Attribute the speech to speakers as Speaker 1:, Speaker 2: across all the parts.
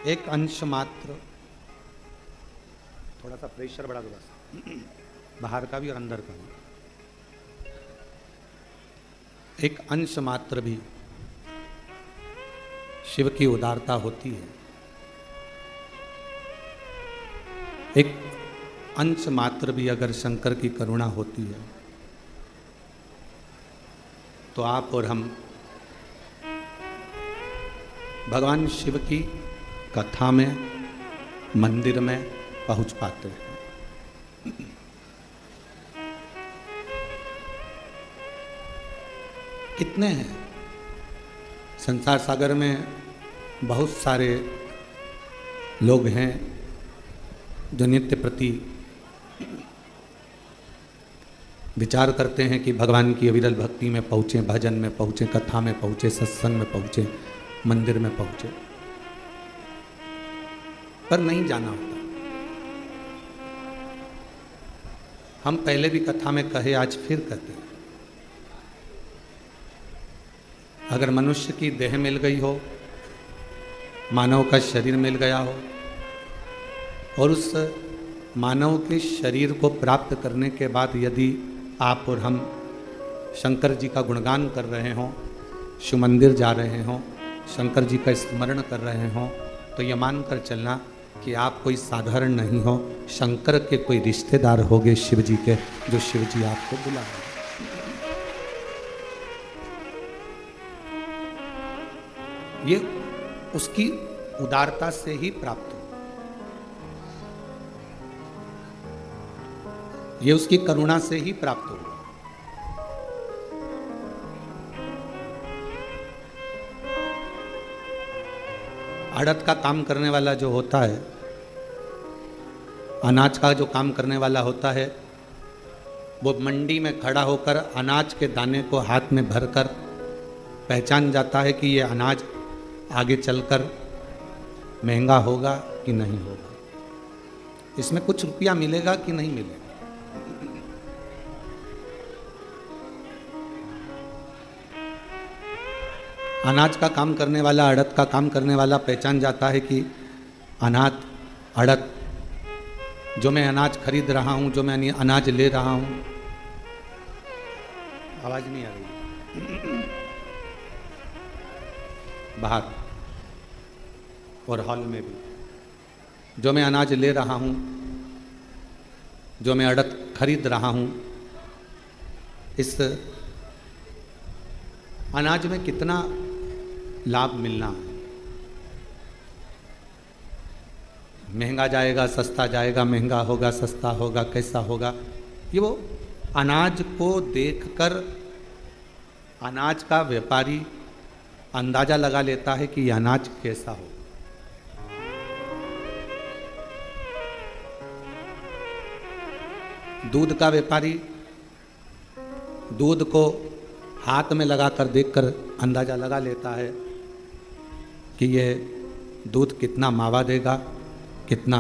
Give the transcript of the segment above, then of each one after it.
Speaker 1: एक अंश मात्र, थोड़ा सा प्रेशर बढ़ा दो बस, बाहर का भी और अंदर का भी, एक अंश मात्र भी शिव की उदारता होती है, एक अंश मात्र भी अगर शंकर की करुणा होती है, तो आप और हम भगवान शिव की कथा में, मंदिर में पहुंच पाते हैं। कितने हैं संसार सागर में, बहुत सारे लोग हैं जो नित्य प्रति विचार करते हैं कि भगवान की अविरल भक्ति में पहुँचे, भजन में पहुँचे, कथा में पहुँचे, सत्संग में पहुँचे, मंदिर में पहुँचे, पर नहीं जाना होता। हम पहले भी कथा में कहे, आज फिर कहते हैं, अगर मनुष्य की देह मिल गई हो, मानव का शरीर मिल गया हो, और उस मानव के शरीर को प्राप्त करने के बाद यदि आप और हम शंकर जी का गुणगान कर रहे हों, शिव मंदिर जा रहे हों, शंकर जी का स्मरण कर रहे हों, तो ये मानकर चलना कि आप कोई साधारण नहीं हो, शंकर के कोई रिश्तेदार होगे शिव जी के, जो शिव जी आपको बुला रहे हैं। ये उसकी उदारता से ही प्राप्त हो, ये उसकी करुणा से ही प्राप्त हो। आड़त का काम करने वाला जो होता है, अनाज का जो काम करने वाला होता है, वो मंडी में खड़ा होकर अनाज के दाने को हाथ में भरकर पहचान जाता है कि ये अनाज आगे चलकर महंगा होगा कि नहीं होगा, इसमें कुछ रुपया मिलेगा कि नहीं मिलेगा। अनाज का काम करने वाला, अड़द का काम करने वाला पहचान जाता है कि अनाज, अड़द, जो मैं अनाज खरीद रहा हूं, जो मैं अनाज ले रहा हूं, आवाज नहीं आ रही, बाहर और हॉल में भी, जो मैं अनाज ले रहा हूं, जो मैं अड़द खरीद रहा हूं, इस अनाज में कितना लाभ मिलना है, महंगा जाएगा, सस्ता जाएगा, महंगा होगा, सस्ता होगा, कैसा होगा, ये वो अनाज को देखकर अनाज का व्यापारी अंदाजा लगा लेता है कि यह अनाज कैसा हो। दूध का व्यापारी दूध को हाथ में लगाकर देखकर अंदाजा लगा लेता है कि यह दूध कितना मावा देगा, कितना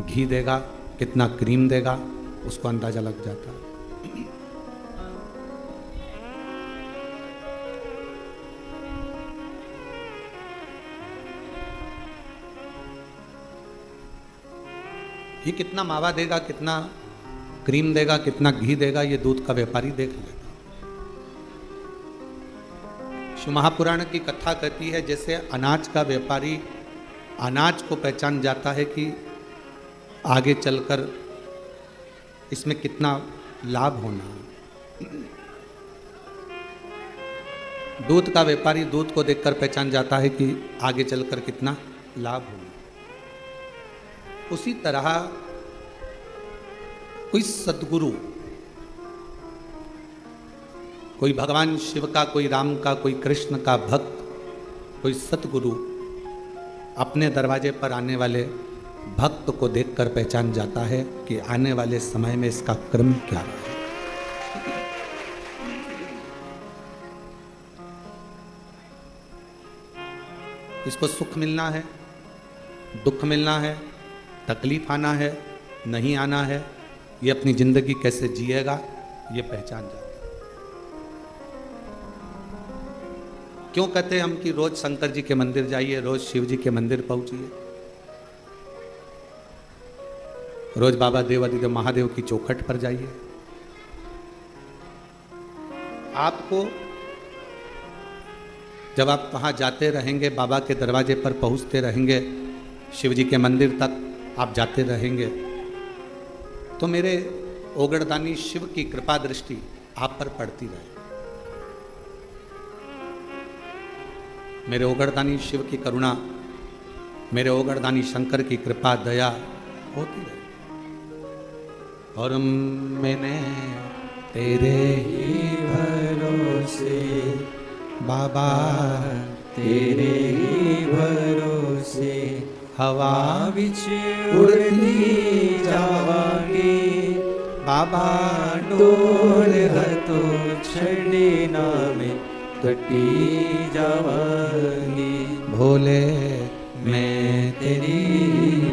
Speaker 1: घी देगा, कितना क्रीम देगा, उसको अंदाजा लग जाता है। ये कितना मावा देगा, कितना क्रीम देगा, कितना घी देगा, ये दूध का व्यापारी देख लेगा। शिव महापुराण की कथा कहती है, जैसे अनाज का व्यापारी अनाज को पहचान जाता है कि आगे चलकर इसमें कितना लाभ होना है, दूध का व्यापारी दूध को देखकर पहचान जाता है कि आगे चलकर कितना लाभ होना। उसी तरह कोई सद्गुरु, कोई भगवान शिव का, कोई राम का, कोई कृष्ण का भक्त, कोई सतगुरु अपने दरवाजे पर आने वाले भक्त को देखकर पहचान जाता है कि आने वाले समय में इसका क्रम क्या रहा है। इसको सुख मिलना है, दुख मिलना है, तकलीफ आना है, नहीं आना है, ये अपनी जिंदगी कैसे जिएगा, ये पहचान जाता है। क्यों कहते हैं हम कि रोज शंकर जी के मंदिर जाइए, रोज शिव जी के मंदिर पहुंचिए, रोज बाबा देवादिदेव महादेव की चौखट पर जाइए। आपको जब आप वहां जाते रहेंगे, बाबा के दरवाजे पर पहुंचते रहेंगे, शिव जी के मंदिर तक आप जाते रहेंगे, तो मेरे ओगड़दानी शिव की कृपा दृष्टि आप पर पड़ती रहे। मेरे ओगड़दानी शिव की करुणा, मेरे ओगड़दानी शंकर की कृपा दया होती रहे। और मैंने तेरे ही भरोसे बाबा, तेरे ही भरोसे हवा विच उड़ती जावांगी बाबा, डोर हतो छड़े नाम कटी जावांगी। भोले मैं तेरी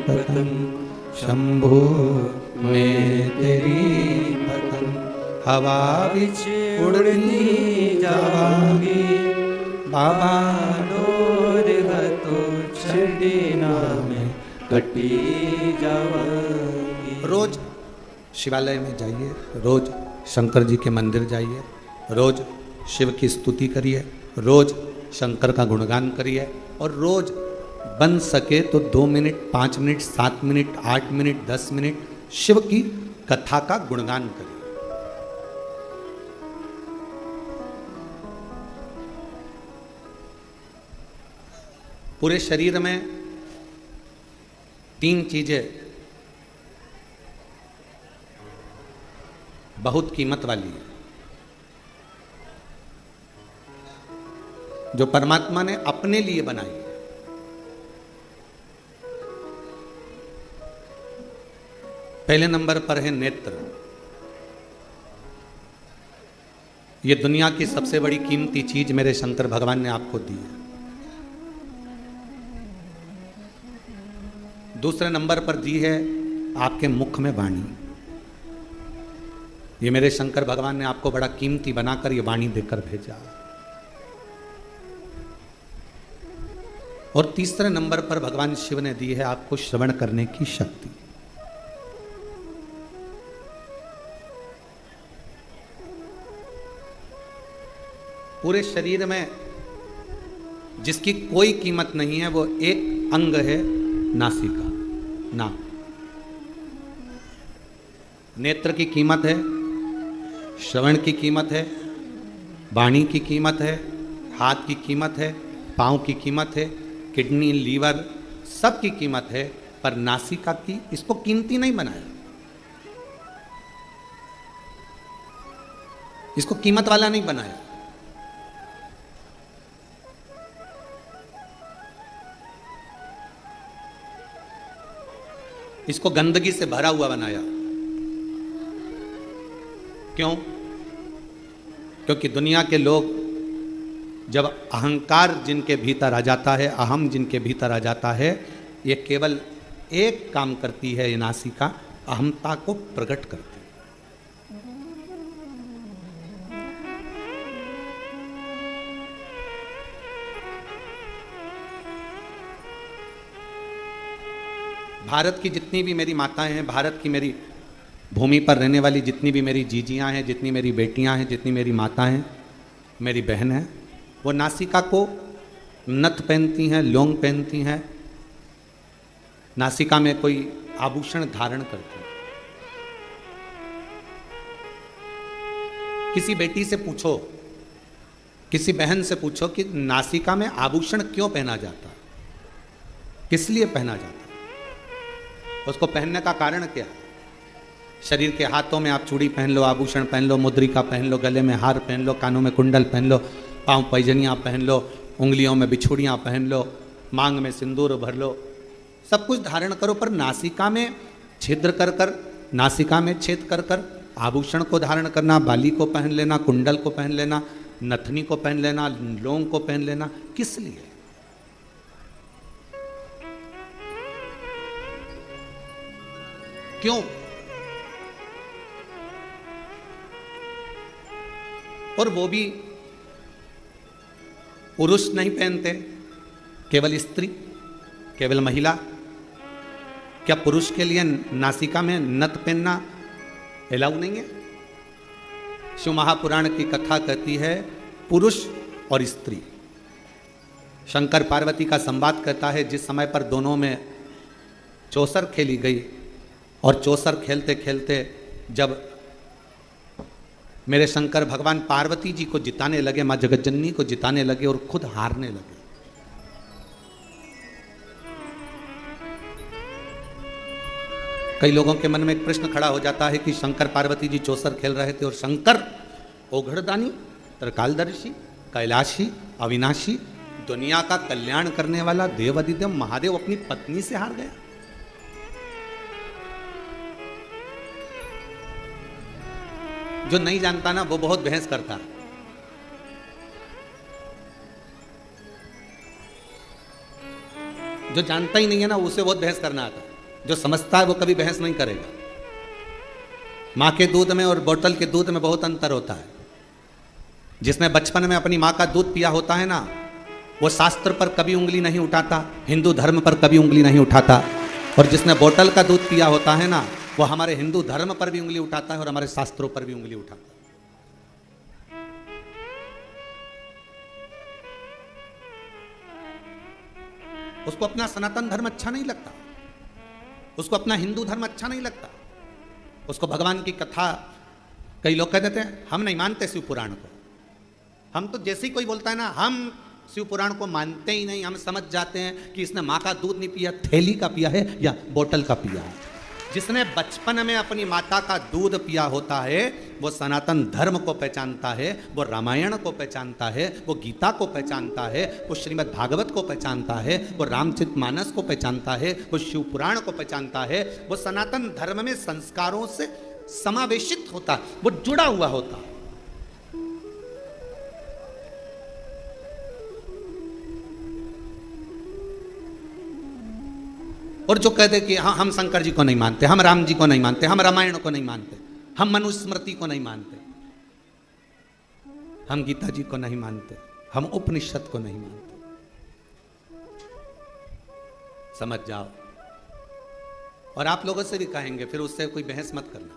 Speaker 1: पतंग, शंभो मैं तेरी पतंग, हवा विच उड़ती जावांगी बाबा, डोर हतो छड़े नाम कटी जावांगी। रोज शिवालय में जाइए, रोज शंकर जी के मंदिर जाइए, रोज शिव की स्तुति करिए, रोज शंकर का गुणगान करिए, और रोज बन सके तो 2 minute, 5 minute, 7 minute, 8 minute, 10 minute Shiva की कथा का गुणगान करिए। पूरे शरीर में 3 चीजें बहुत कीमत वाली है, जो परमात्मा ने अपने लिए बनाई है। पहले नंबर पर है नेत्र। ये दुनिया की सबसे बड़ी कीमती चीज मेरे शंकर भगवान ने आपको दी है। दूसरे नंबर पर दी है आपके मुख में वाणी। ये मेरे शंकर भगवान ने आपको बड़ा कीमती बनाकर ये वाणी देकर भेजा। और तीसरे नंबर पर भगवान शिव ने दी है आपको श्रवण करने की शक्ति। पूरे शरीर में जिसकी कोई कीमत नहीं है वो एक अंग है, नासिका, नाक। नेत्र की कीमत है, श्रवण की कीमत है, वाणी की कीमत है, हाथ की कीमत है, पांव की कीमत है, किडनी, लीवर, सब की कीमत है, पर नासिका की, इसको कीमती नहीं बनाया, इसको कीमत वाला नहीं बनाया। इसको गंदगी से भरा हुआ बनाया। क्यों? क्योंकि दुनिया के लोग जब अहंकार जिनके भीतर आ जाता है, अहम जिनके भीतर आ जाता है, ये केवल एक काम करती है, ये नासिका अहमता को प्रकट करती है। भारत की जितनी भी मेरी माताएं हैं, भारत की मेरी भूमि पर रहने वाली जितनी भी मेरी जीजियां हैं, जितनी मेरी बेटियां हैं, जितनी मेरी माताएं हैं, मेरी बहन है, वो नासिका को नथ पहनती हैं, लौंग पहनती हैं, नासिका में कोई आभूषण धारण करती हैं। किसी बेटी से पूछो, किसी बहन से पूछो कि नासिका में आभूषण क्यों पहना जाता, किस लिए पहना जाता, उसको पहनने का कारण क्या है? शरीर के हाथों में आप चूड़ी पहन लो, आभूषण पहन लो, मुद्रिका पहन लो, गले में हार पहन लो, कानों में कुंडल पहन लो, पांव पैजनियाँ पहन लो, उंगलियों में बिछुड़ियाँ पहन लो, मांग में सिंदूर भर लो, सब कुछ धारण करो, पर नासिका में छिद्र कर कर, नासिका में छेद कर कर आभूषण को धारण करना, बाली को पहन लेना, कुंडल को पहन लेना, नथनी को पहन लेना, लौंग को पहन लेना, किस लिए? क्यों? और वो भी पुरुष नहीं पहनते, केवल स्त्री, केवल महिला? क्या पुरुष के लिए नासिका में नथ पहनना अलाउ नहीं है? शिव महापुराण की कथा कहती है पुरुष और स्त्री। शंकर पार्वती का संवाद कहता है जिस समय पर दोनों में चौसर खेली गई और चौसर खेलते खेलते जब मेरे शंकर भगवान पार्वती जी को जिताने लगे, मां जगतजननी को जिताने लगे और खुद हारने लगे। कई लोगों के मन में एक प्रश्न खड़ा हो जाता है कि शंकर पार्वती जी चौसर खेल रहे थे और शंकर ओघड़दानी, त्रिकालदर्शी, कैलाशी, अविनाशी, दुनिया का कल्याण करने वाला देवादिदेव महादेव अपनी पत्नी से हार गया। जो नहीं जानता ना वो बहुत बहस करता है। जो जानता ही नहीं है ना उसे बहुत बहस करना आता है। जो समझता है वो कभी बहस नहीं करेगा। मां के दूध में और बोतल के दूध में बहुत अंतर होता है। जिसने बचपन में अपनी मां का दूध पिया होता है ना वो शास्त्र पर कभी उंगली नहीं उठाता, हिंदू धर्म पर कभी उंगली नहीं उठाता। और जिसने बोतल का दूध पिया होता है ना वो हमारे हिंदू धर्म पर भी उंगली उठाता है और हमारे शास्त्रों पर भी उंगली उठाता है। उसको अपना सनातन धर्म अच्छा नहीं लगता, उसको अपना हिंदू धर्म अच्छा नहीं लगता, उसको भगवान की कथा, कई लोग कह देते हैं हम नहीं मानते शिव पुराण को। हम तो जैसे ही कोई बोलता है ना हम शिव पुराण को मानते ही नहीं, हम समझ जाते हैं कि इसने माँ का दूध नहीं पिया, थैली का पिया है या बोतल का पिया है। जिसने बचपन में अपनी माता का दूध पिया होता है वो सनातन धर्म को पहचानता है, वो रामायण को पहचानता है, वो गीता को पहचानता है, वो श्रीमद् भागवत को पहचानता है, वो रामचरितमानस को पहचानता है, वो शिव पुराण को पहचानता है। वो सनातन धर्म में संस्कारों से समावेशित होता है, वो जुड़ा हुआ होता है। और जो कहते कि हाँ हम शंकर जी को नहीं मानते, हम राम जी को नहीं मानते, हम रामायण को नहीं मानते, हम मनुस्मृति को नहीं मानते, हम गीता जी को नहीं मानते, हम उपनिषद को नहीं मानते, समझ जाओ। और आप लोगों से भी कहेंगे, फिर उससे कोई बहस मत करना।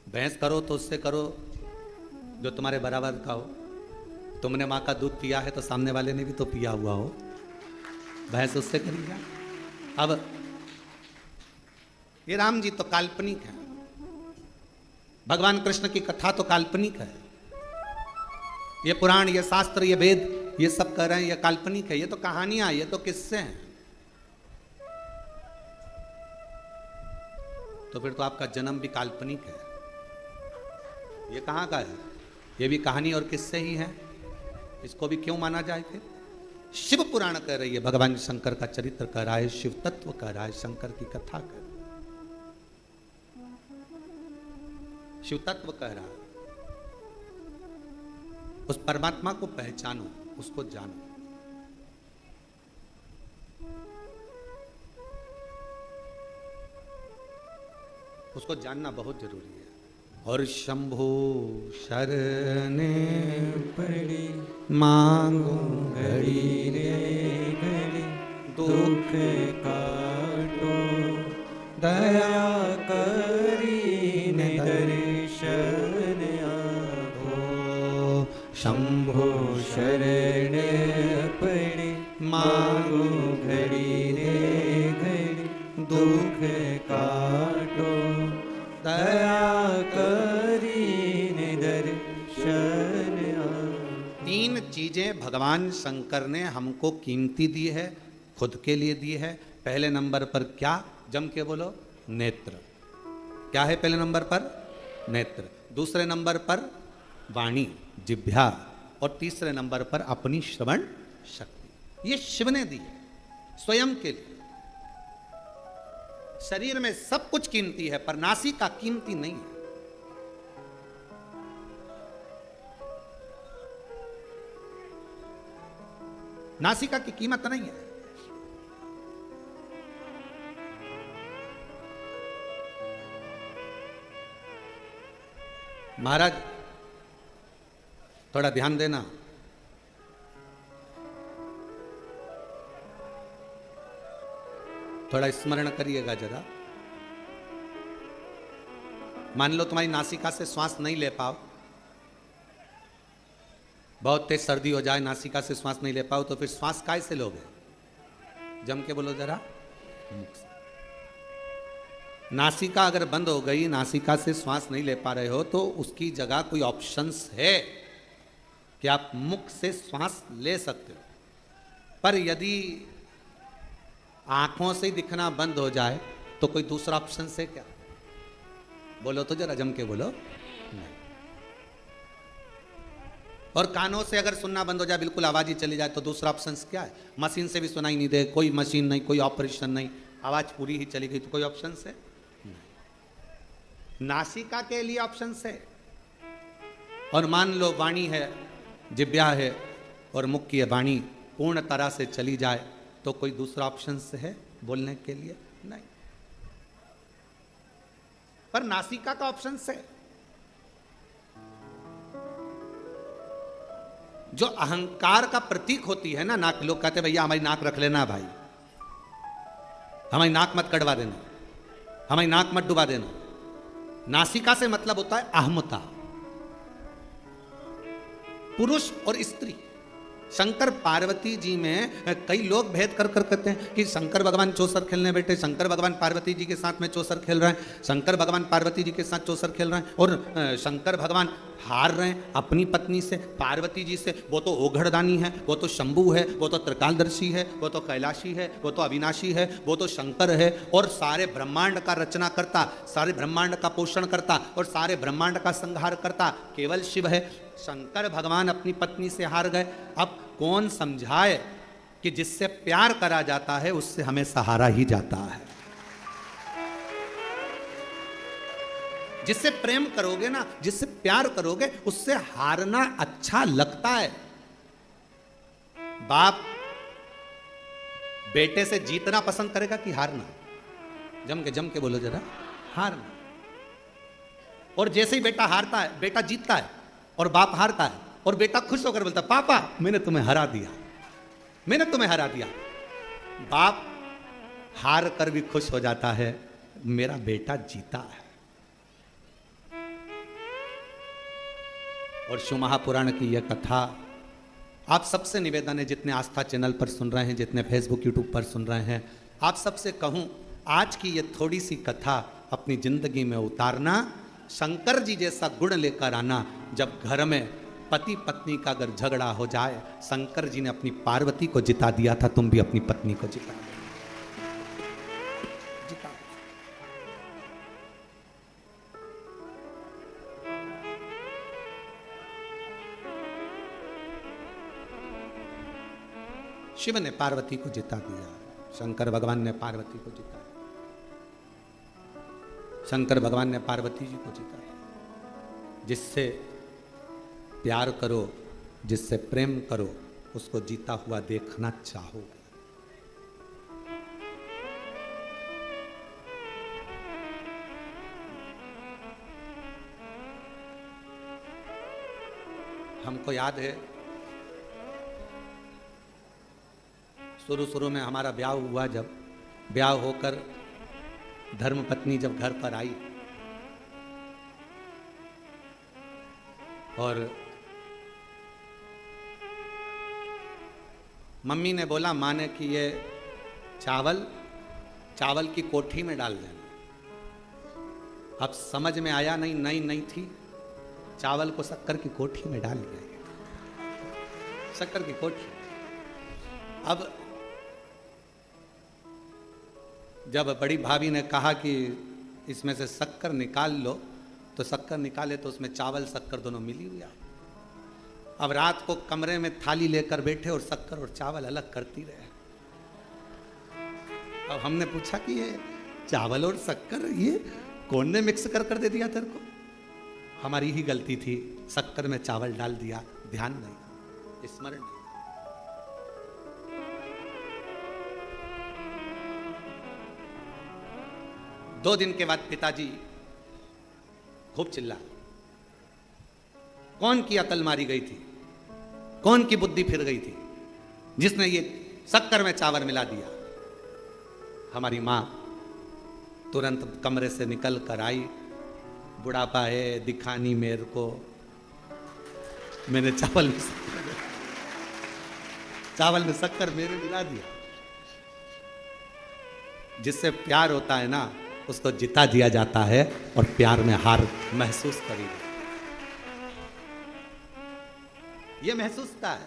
Speaker 1: बहस करो तो उससे करो जो तुम्हारे बराबर का हो। तुमने माँ का दूध पिया है तो सामने वाले ने भी तो पिया हुआ हो, बहस उससे करिएगा। अब ये राम जी तो काल्पनिक है, भगवान कृष्ण की कथा तो काल्पनिक है, ये पुराण, ये शास्त्र, ये वेद, ये सब कह रहे हैं ये काल्पनिक है, ये तो कहानियां, ये तो किस्से हैं। तो फिर तो आपका जन्म भी काल्पनिक है। ये कहाँ का है? ये भी कहानी और किस्से ही हैं। इसको भी क्यों माना जाए? फिर शिव पुराण कह रही है, भगवान शंकर का चरित्र कह रहा है, शिव तत्व कह रहा है, शंकर की कथा कह रहा है, शिव तत्व कह रहा है। उस परमात्मा को पहचानो, उसको जानो। उसको जानना बहुत जरूरी है। और शंभो शरणे पड़ी मांगो घड़ी रे घड़ी, दुख काटो दया करी ने दर्शन आगो। शंभो शरणे पड़ी मांगो घड़ी रे घड़ी, दुख काटो दया करी ने दर्शन। तीन चीजें भगवान शंकर ने हमको कीमती दी है, खुद के लिए दी है। पहले नंबर पर क्या? जम के बोलो, नेत्र। क्या है पहले नंबर पर? नेत्र। दूसरे नंबर पर वाणी, जिह्वा। और तीसरे नंबर पर अपनी श्रवण शक्ति। ये शिव ने दी है स्वयं के लिए। शरीर में सब कुछ कीमती है पर नासिका कीमती नहीं है। नासिका की कीमत नहीं है। महाराज थोड़ा ध्यान देना, थोड़ा स्मरण करिएगा जरा। मान लो तुम्हारी नासिका से श्वास नहीं ले पाओ, बहुत तेज सर्दी हो जाए, नासिका से श्वास नहीं ले पाओ, तो फिर श्वास काय से लोगे? जम के बोलो जरा। मुख से। नासिका अगर बंद हो गई, नासिका से श्वास नहीं ले पा रहे हो, तो उसकी जगह कोई ऑप्शंस है कि आप मुख से श्वास ले सकते हो। पर यदि आंखों से दिखना बंद हो जाए तो कोई दूसरा ऑप्शन है क्या? बोलो तो जरा, जम के बोलो। नहीं। और कानों से अगर सुनना बंद हो जाए, बिल्कुल आवाज ही चली जाए, तो दूसरा ऑप्शन क्या है? मशीन से भी सुनाई नहीं दे, कोई मशीन नहीं, कोई ऑपरेशन नहीं, आवाज पूरी ही चली गई, तो कोई ऑप्शन है? नहीं। नासिका के लिए ऑप्शन है। और मान लो वाणी है, जिब्या है और मुख की वाणी पूर्ण तरह से चली जाए, तो कोई दूसरा ऑप्शन है बोलने के लिए? नहीं। पर नासिका का ऑप्शन है। जो अहंकार का प्रतीक होती है ना नाक, लोग कहते हैं भैया हमारी नाक रख लेना भाई, हमारी नाक मत कटवा देना, हमारी नाक मत डुबा देना। नासिका से मतलब होता है अहमता, पुरुष और स्त्री। शंकर पार्वती जी में कई लोग भेद कर कहते हैं कि शंकर भगवान चौसर खेलने बैठे, शंकर भगवान पार्वती जी के साथ में चौसर खेल रहे हैं, शंकर भगवान पार्वती जी के साथ चौसर खेल रहे हैं, और शंकर भगवान हार रहे हैं अपनी पत्नी से, पार्वती जी से। वो तो ओघड़दानी है, वो तो शंभु है, वो तो त्रिकालदर्शी है, वो तो कैलाशी है, वो तो अविनाशी है, वो तो शंकर है, और सारे ब्रह्मांड का रचना करता, सारे ब्रह्मांड का पोषण करता और सारे ब्रह्मांड का संहार करता केवल शिव है। शंकर भगवान अपनी पत्नी से हार गए। अब कौन समझाए कि जिससे प्यार करा जाता है उससे हमें सहारा ही जाता है। जिससे प्रेम करोगे ना, जिससे प्यार करोगे, उससे हारना अच्छा लगता है। बाप बेटे से जीतना पसंद करेगा कि हारना? जम के बोलो जरा, हारना। और जैसे ही बेटा हारता है, बेटा जीतता है और बाप हारता है, और बेटा खुश होकर बोलता है पापा मैंने तुम्हें हरा दिया, मैंने तुम्हें हरा दिया। बाप हार कर भी खुश हो जाता है, मेरा बेटा जीता है। और शिव महापुराण की यह कथा आप सबसे निवेदन है, जितने आस्था चैनल पर सुन रहे हैं, जितने फेसबुक यूट्यूब पर सुन रहे हैं, आप सबसे कहूं आज की ये थोड़ी सी कथा अपनी जिंदगी में उतारना, शंकर जी जैसा गुण लेकर आना। जब घर में पति पत्नी का अगर झगड़ा हो जाए, शंकर जी ने अपनी पार्वती को जिता दिया था, तुम भी अपनी पत्नी को जिता दो। शिव ने पार्वती को जिता दिया, शंकर भगवान ने पार्वती को जिताया, शंकर भगवान ने पार्वती जी को जिताया। जिससे प्यार करो, जिससे प्रेम करो, उसको जीता हुआ देखना चाहोगे। हमको याद है शुरू में हमारा ब्याह हुआ, जब ब्याह होकर धर्मपत्नी जब घर पर आई और मम्मी ने बोला, माँ ने कि ये चावल की कोठी में डाल देना। अब समझ में आया नहीं, नई थी, चावल को शक्कर की कोठी में डाल दिया, शक्कर की कोठी। अब जब बड़ी भाभी ने कहा कि इसमें से शक्कर निकाल लो, तो शक्कर निकाले तो उसमें चावल शक्कर दोनों मिली हुई आई। अब रात को कमरे में थाली लेकर बैठे और शक्कर और चावल अलग करती रहे। अब हमने पूछा कि ये चावल और शक्कर ये कौन ने मिक्स कर दे दिया तेरे को? हमारी ही गलती थी, शक्कर में चावल डाल दिया, ध्यान नहीं, स्मरण नहीं। दो दिन के बाद पिताजी खूब चिल्ला, कौन की अकल मारी गई थी, कौन की बुद्धि फिर गई थी जिसने ये शक्कर में चावल मिला दिया? हमारी माँ तुरंत कमरे से निकल कर आई, बुढ़ापा है दिखानी मेरे को, मैंने चावल में शक्कर मेरे मिला दिया। जिससे प्यार होता है ना उसको जिता दिया जाता है और प्यार में हार महसूस करी, ये महसूसता है।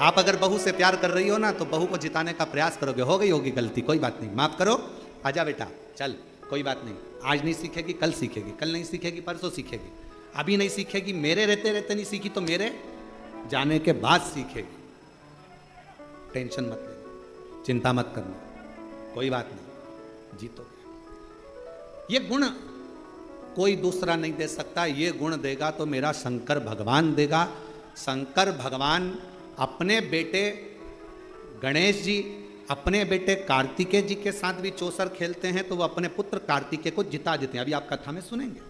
Speaker 1: आप अगर बहू से प्यार कर रही हो ना तो बहू को जिताने का प्रयास करोगे, हो गई होगी गलती, कोई बात नहीं, माफ करो, आजा बेटा चल, कोई बात नहीं, आज नहीं सीखेगी कल सीखेगी, कल नहीं सीखेगी परसों सीखेगी, अभी नहीं सीखेगी, मेरे रहते रहते नहीं सीखी तो मेरे जाने के बाद सीखेगी। टेंशन मत लेना, चिंता मत करना, कोई बात नहीं, जीतोगे। ये गुण कोई दूसरा नहीं दे सकता, ये गुण देगा तो मेरा शंकर भगवान देगा। शंकर भगवान अपने बेटे गणेश जी, अपने बेटे कार्तिकेय जी के साथ भी चौसर खेलते हैं तो वो अपने पुत्र कार्तिकेय को जिता देते हैं। अभी आप कथा में सुनेंगे,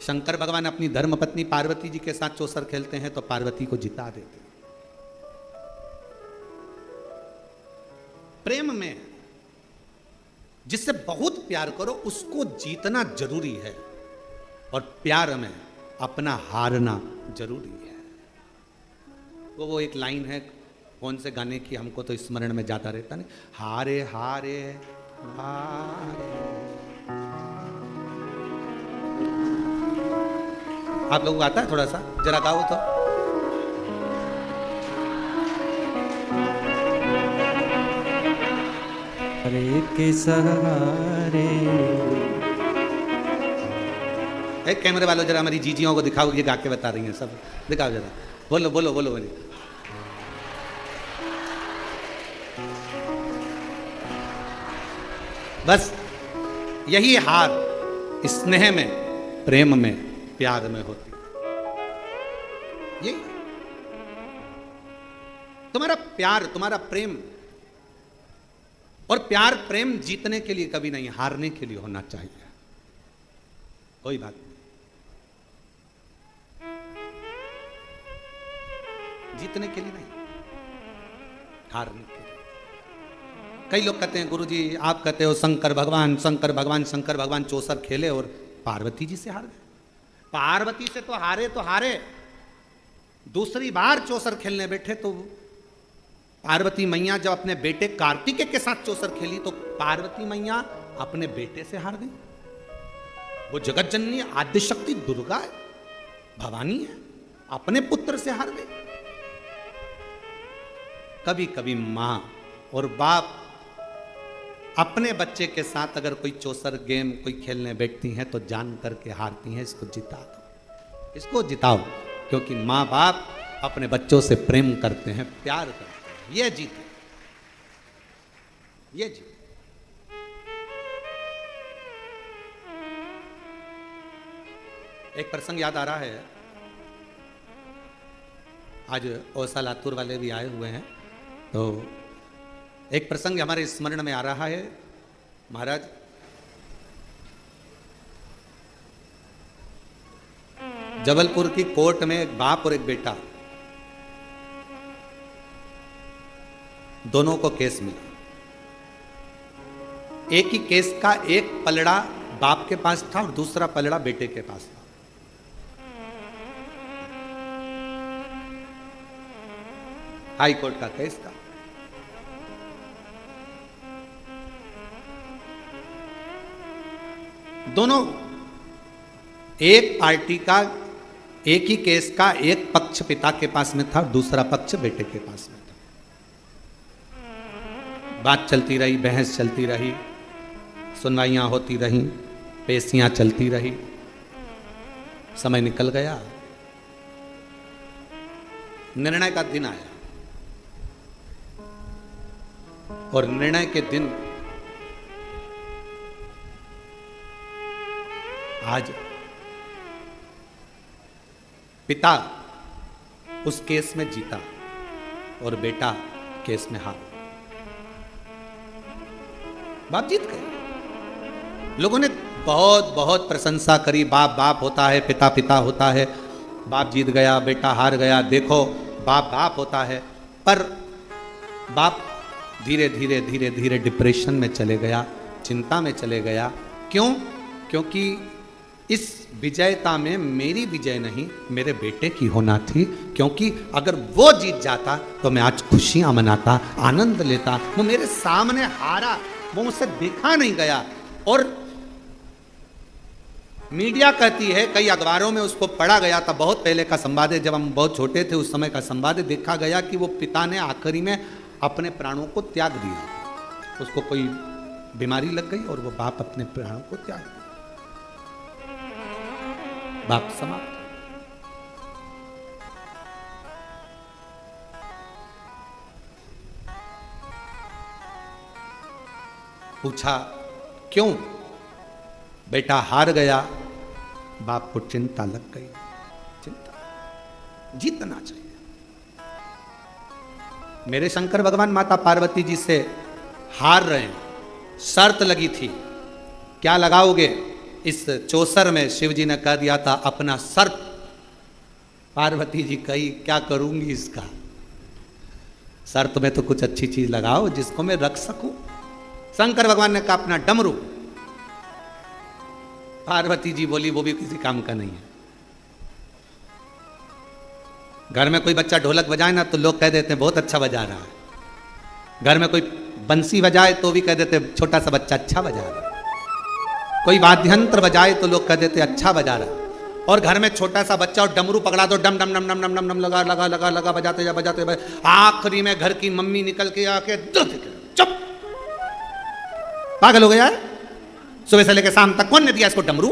Speaker 1: शंकर भगवान अपनी धर्मपत्नी पार्वती जी के साथ चौसर खेलते हैं तो पार्वती को जिता देते हैं। प्रेम में जिससे बहुत प्यार करो उसको जीतना जरूरी है, और प्यार में अपना हारना जरूरी है। वो एक लाइन है कौन से गाने की, हमको तो स्मरण में जाता रहता नहीं, हारे हारे हारे। आप लोगों को आता है थोड़ा सा, जरा गाओ तो।
Speaker 2: हरे के सहारे।
Speaker 1: एक कैमरे वालों जरा हमारी जीजियों को दिखाओ, ये गा के बता रही हैं सब, दिखाओ जरा, बोलो बोलो बोलो बोलो। बस यही हार स्नेह में, प्रेम में, प्यार में होती। यही तुम्हारा प्यार, तुम्हारा प्रेम, और प्यार प्रेम जीतने के लिए कभी नहीं, हारने के लिए होना चाहिए। कोई बात नहीं, जीतने के लिए नहीं, हारने के लिए। कई लोग कहते हैं गुरुजी आप कहते हो शंकर भगवान शंकर भगवान, शंकर भगवान चौसर खेले और पार्वती जी से हार गए। पार्वती से तो हारे, दूसरी बार चौसर खेलने बैठे तो पार्वती मैया जब अपने बेटे कार्तिकेय के साथ चौसर खेली तो पार्वती मैया अपने बेटे से हार गई। वो जगत जननी आद्य शक्ति दुर्गा है, भवानी है, अपने पुत्र से हार गई। कभी कभी मां और बाप अपने बच्चे के साथ अगर कोई चौसर गेम कोई खेलने बैठती हैं तो जान करके हारती हैं, इसको जिता दो, इसको जिताओ, क्योंकि मां बाप अपने बच्चों से प्रेम करते हैं, प्यार करते हैं। ये जीते, ये जीते। एक प्रसंग याद आ रहा है, आज औसा लातूर वाले भी आए हुए हैं, तो एक प्रसंग हमारे स्मरण में आ रहा है। महाराज जबलपुर की कोर्ट में एक बाप और एक बेटा, दोनों को केस मिला। एक ही केस का एक पलड़ा बाप के पास था और दूसरा पलड़ा बेटे के पास था। हाई कोर्ट का केस था। दोनों एक पार्टी का, एक ही केस का एक पक्ष पिता के पास में था और दूसरा पक्ष बेटे के पास में था। बात चलती रही, बहस चलती रही, सुनवाइयां होती रही, पेशियां चलती रही। समय निकल गया, निर्णय का दिन आया और निर्णय के दिन आज पिता उस केस में जीता और बेटा केस में हार। बाप जीत गए। लोगों ने बहुत बहुत प्रशंसा करी, बाप बाप होता है, पिता पिता होता है, बाप जीत गया बेटा हार गया, देखो बाप बाप होता है। पर बाप धीरे धीरे धीरे धीरे डिप्रेशन में चले गया, चिंता में चले गया। क्यों? क्योंकि इस विजयता में मेरी विजय नहीं, मेरे बेटे की होना थी। क्योंकि अगर वो जीत जाता तो मैं आज खुशियां मनाता, आनंद लेता। वो मेरे सामने हारा, वो मुझसे देखा नहीं गया। और मीडिया कहती है, कई अखबारों में उसको पढ़ा गया था, बहुत पहले का संवाद है, जब हम बहुत छोटे थे उस समय का संवाद है, देखा गया कि वो पिता ने आखिरी में अपने प्राणों को त्याग दिया। उसको कोई बीमारी लग गई और वो बाप अपने प्राणों को त्याग दिया, बाप समाप्त। पूछा क्यों? बेटा हार गया। बाप को चिंता लग गई। चिंता, जीतना चाहिए। मेरे शंकर भगवान माता पार्वती जी से हार रहे हैं, शर्त लगी थी, क्या लगाओगे? इस चौसर में शिव जी ने कह दिया था अपना सर्प। पार्वती जी कही क्या करूंगी इसका, शर्त में तो कुछ अच्छी चीज लगाओ जिसको मैं रख सकूं। शंकर भगवान ने कहा अपना डमरू। पार्वती जी बोली वो भी किसी काम का नहीं है। घर में कोई बच्चा ढोलक बजाए ना तो लोग कह देते हैं बहुत अच्छा बजा रहा है। घर में कोई बंसी बजाए तो भी कह देते हैं छोटा सा बच्चा अच्छा बजा रहा है। कोई वाद्यंत्र बजाए तो लोग कह देते हैं अच्छा बजा रहा है। और घर में छोटा सा बच्चा और डमरू पकड़ा दो, डम डम डम डम डम डम डम लगा लगा लगा लगा बजाते बजाते आखिरी में घर की मम्मी निकल के आके चुप, पागल हो गया है, सुबह से लेकर शाम तक कौन ने दिया इसको डमरू?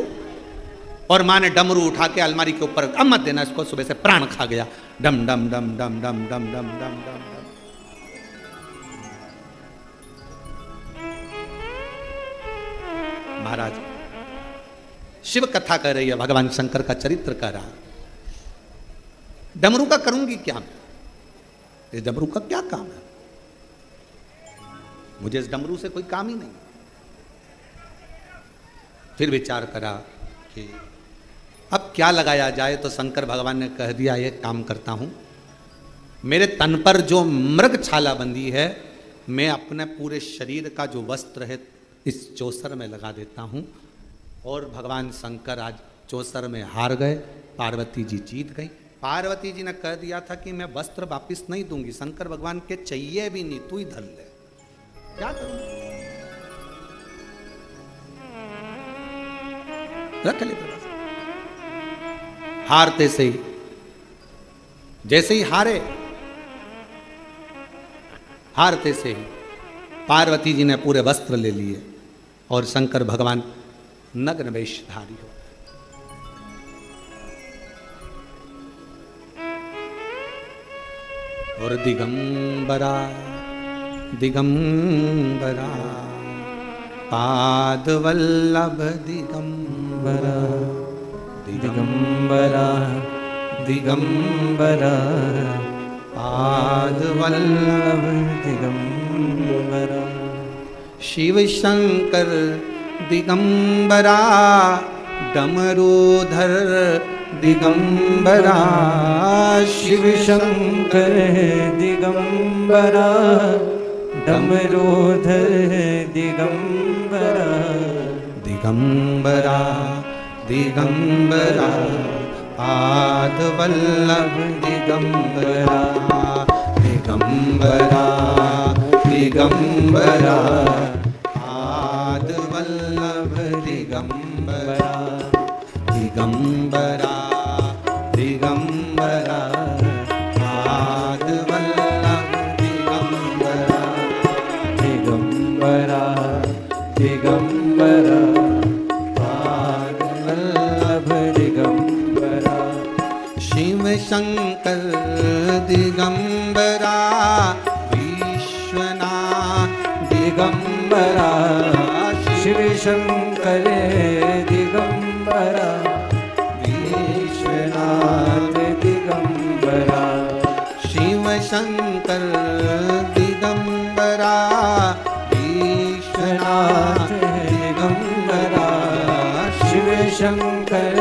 Speaker 1: और माँ ने डमरू उठा के अलमारी के ऊपर, अब मत देना इसको, सुबह से प्राण खा गया। डम डम डम डम डम डम डम डम डम। महाराज शिव कथा कर रही है, भगवान शंकर का चरित्र कर रहा। डमरू का करूंगी क्या मैं? इस डमरू का क्या काम है? मुझे इस डमरू से कोई काम ही नहीं। फिर विचार करा कि अब क्या लगाया जाए, तो शंकर भगवान ने कह दिया एक काम करता हूं, मेरे तन पर जो मृग छाला बंधी है, मैं अपने पूरे शरीर का जो वस्त्र है इस चौसर में लगा देता हूं। और भगवान शंकर आज चौसर में हार गए, पार्वती जी जीत गई। पार्वती जी ने कह दिया था कि मैं वस्त्र वापिस नहीं दूंगी, शंकर भगवान के चाहिए भी नहीं, तू ही धर ले, क्या करूं? रख ले। हारते से ही, जैसे ही हारते से ही पार्वती जी ने पूरे वस्त्र ले लिए और शंकर भगवान नग्न वेशधारी हो। और दिगंबरा दिगंबरा पाद वल्लभ दिगंबरा दिगंबरा दिगंबरा पाद वल्लभ दिगंबरा। शिव शंकर दिगंबरा डमरूधर दिगंबरा।
Speaker 2: शिव शंकर दिगंबरा डमरूधर दिगंबरा।
Speaker 1: दिगंबरा दिगंबरा पाद वल्लभ दिगंबरा। दिगंबरा दिगंबरा पाद वल्लभ दिगंबरा। दिगंबरा दिगंबरा पाद वल्लभ दिगंबरा।
Speaker 2: दिगंबरा दिगंबरा पाद वल्लभ दिगंबरा।
Speaker 1: शिव शंकर दिगंबरा विश्वनाथ दिगंबरा।
Speaker 2: शिव शंकर दिगंबरा विश्वनाथ दिगंबरा।
Speaker 1: शिव शंकर दिगंबरा विश्वनाथ दिगंबरा।
Speaker 2: शिव शंकर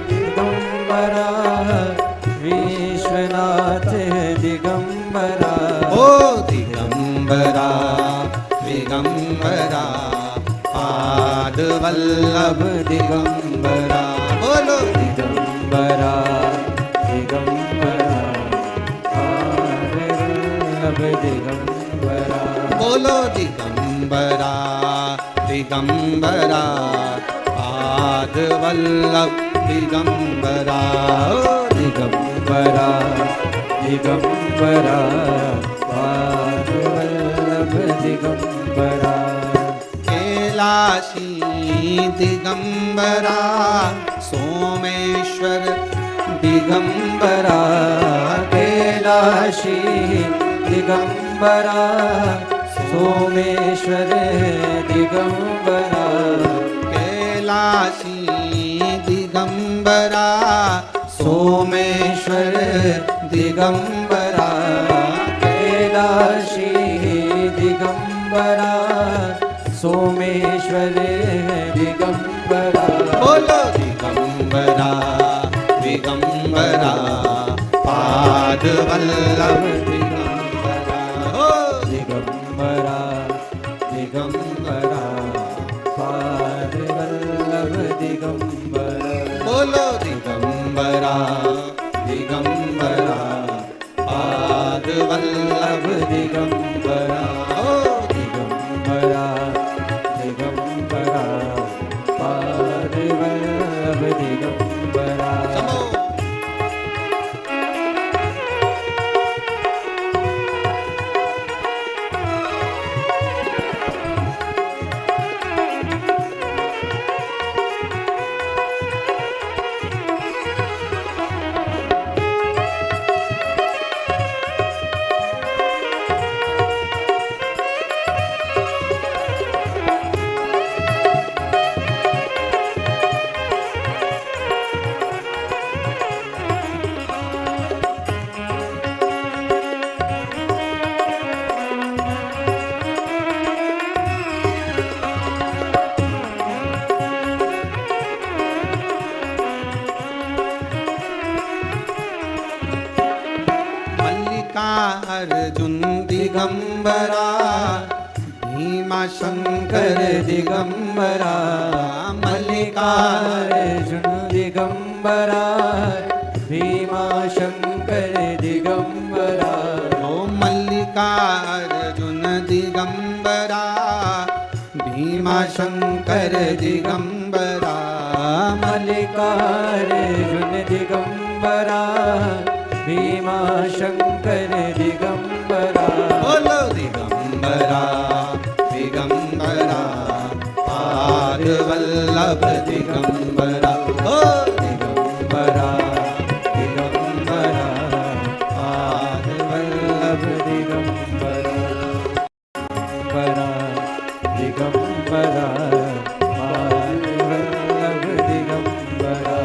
Speaker 2: दिगंबरा विश्वनाथ दिगंबरा।
Speaker 1: ओ दिगंबरा दिगंबरा दिगंबरा पाद वल्लभ
Speaker 2: दिगंबरा
Speaker 1: बोलो
Speaker 2: दिगंबरा दिगंबरा पाद वल्लभ दिगंबरा
Speaker 1: बोलो दिगंबरा दिगंबरा पाद वल्लभ दिगंबरा
Speaker 2: दिगंबरा दिगंबरा पाद वल्लभ दिगंबरा
Speaker 1: कैलाशी दिगंबरा सोमेश्वर दिगंबरा
Speaker 2: कैलाशी दिगंबरा सोमेश्वर दिगंबरा
Speaker 1: कैलाशी दिगंबरा सोमेश्वर दिगंबरा
Speaker 2: कैलाशी दिगंबरा सोमेश्वर दिगंबरा
Speaker 1: बोलो दिगंबरा दिगंबरा पाद वल्लभ दिगंबरा हो
Speaker 2: दिगंबरा दिगंबरा पाद वल्लभ दिगंबरा
Speaker 1: बोलो दिगंबरा दिगंबरा पाद वल्लभ
Speaker 2: दिगंबरा
Speaker 1: हो
Speaker 2: दिगंबरा दिगंबरा पाद वल्लभ दिगंबरा
Speaker 1: समो अर्जुन दिगंबरा भीमा शंकर दिगंबरा
Speaker 2: मल्लिकार्जुन दिगंबरा भीमा शंकर दिगंबरा
Speaker 1: ओ मल्लिकार्जुन दिगंबरा भीमा शंकर दिगंबरा
Speaker 2: मल्लिकार्जुन दिगंबरा भीमा शंकर दिगंबरा
Speaker 1: बोलो दिगंबरा दिगंबरा पाद वल्लभ दिगंबरा ओ
Speaker 2: दिगंबरा दिगंबरा पाद वल्लभ दिगंबरा दिगंबरा पाद वल्लभ दिगंबरा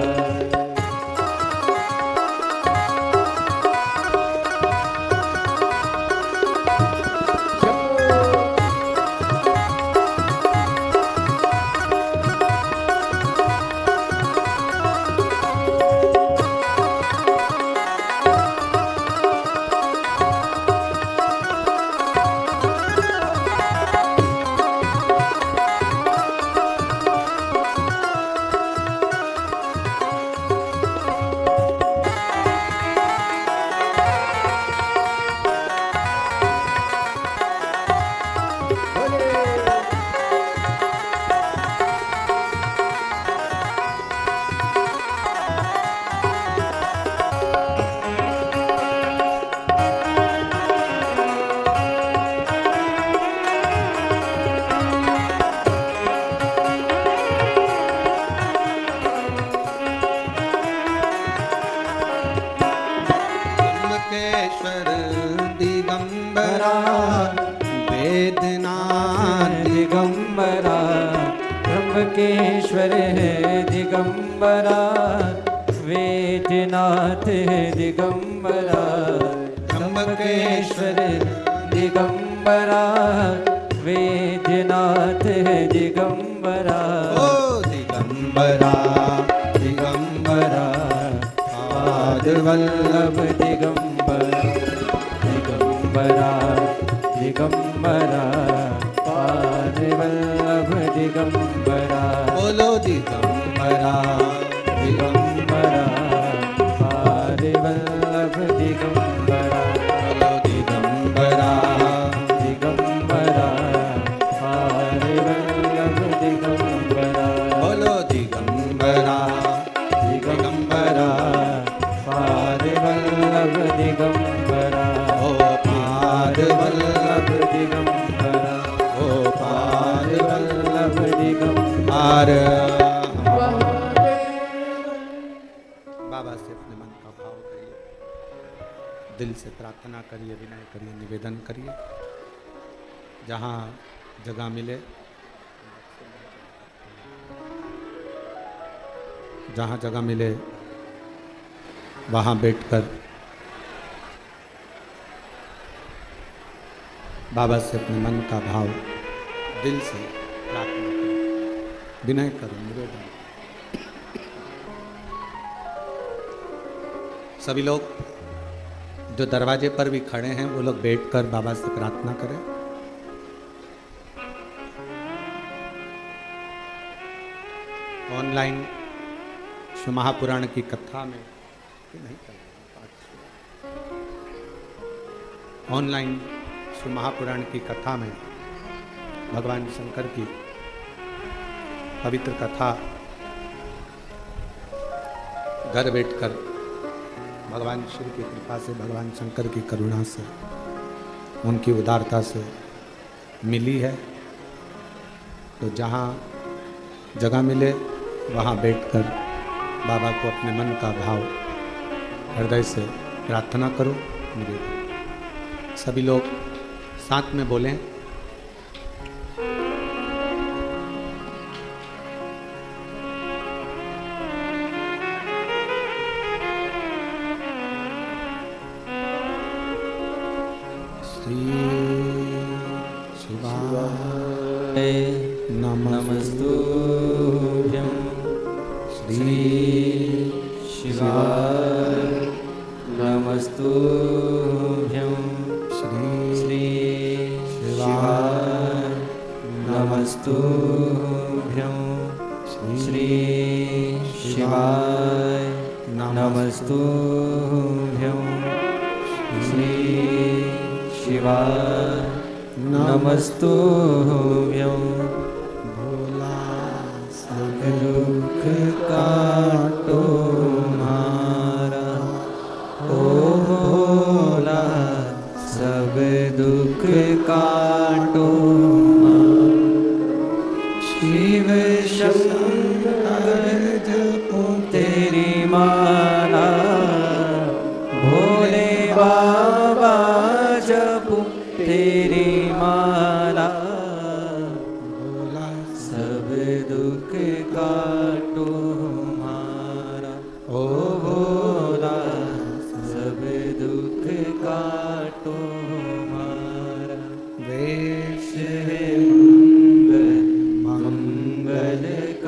Speaker 1: त्र्यंबकेश्वर दिगंबरा वेदनाथ
Speaker 2: दिगंबरा त्र्यंबकेश्वर दिगंबरा वेदनाथ दिगंबरा त्र्यंबकेश्वर दिगंबरा वेदनाथ दिगंबरा
Speaker 1: ओ दिगंबरा दिगंबरा
Speaker 2: पाद वल्लभ दिगंबरा दिगंबरा दिगंबरा पादवल्लभ दिगंबरा
Speaker 1: बोलो दिगंबरा
Speaker 2: दिगंबरा पादवल्लभ दिगंबरा
Speaker 1: बोलो दिगंबरा
Speaker 2: दिगंबरा पादवल्लभ दिगंबरा
Speaker 1: बोलो दिगंबरा
Speaker 2: दिगंबरा पादवल्लभ दिगंबरा
Speaker 1: ओ पादवल्लभ
Speaker 2: दिगंबरा
Speaker 1: ओ
Speaker 2: पादवल्लभ दिगंबरा
Speaker 1: बाबा से अपने मन का भाव करिए, दिल से प्रार्थना करिए, विनय करिए, निवेदन करिए। जहाँ जगह मिले, जहाँ जगह मिले वहाँ बैठकर बाबा से अपने मन का भाव दिल से प्रार्थना करो, विनय करो, निवेदन। सभी लोग जो दरवाजे पर भी खड़े हैं वो लोग बैठकर बाबा से प्रार्थना करें। ऑनलाइन शिव महापुराण की कथा में नहीं कर ऑनलाइन शिव महापुराण की कथा में भगवान शंकर की पवित्र कथा घर बैठकर भगवान शिव की कृपा से, भगवान शंकर की करुणा से, उनकी उदारता से मिली है। तो जहाँ जगह मिले वहाँ बैठकर बाबा को अपने मन का भाव हृदय से प्रार्थना करो, निवेदन। सभी लोग साथ में बोलें।
Speaker 2: नमस्तुभ्यं श्री शिवाय नमस्तुभ्यं श्री शिवाय नमस्तुभ्यं श्री शिवाय नमस्तुभ्यं श्री शिवाय नमस्तुभ्यं भोला सब दुख काटो मारा, ओ भोला सब दुख काटो मारा। शिव शंकर जपो तेरी माला, भोले बाबा जपो तेरी माला, सब दुख काटो हमारा, ओ भोला सब दुख काटो हमारा। वेश है मंगलकारी,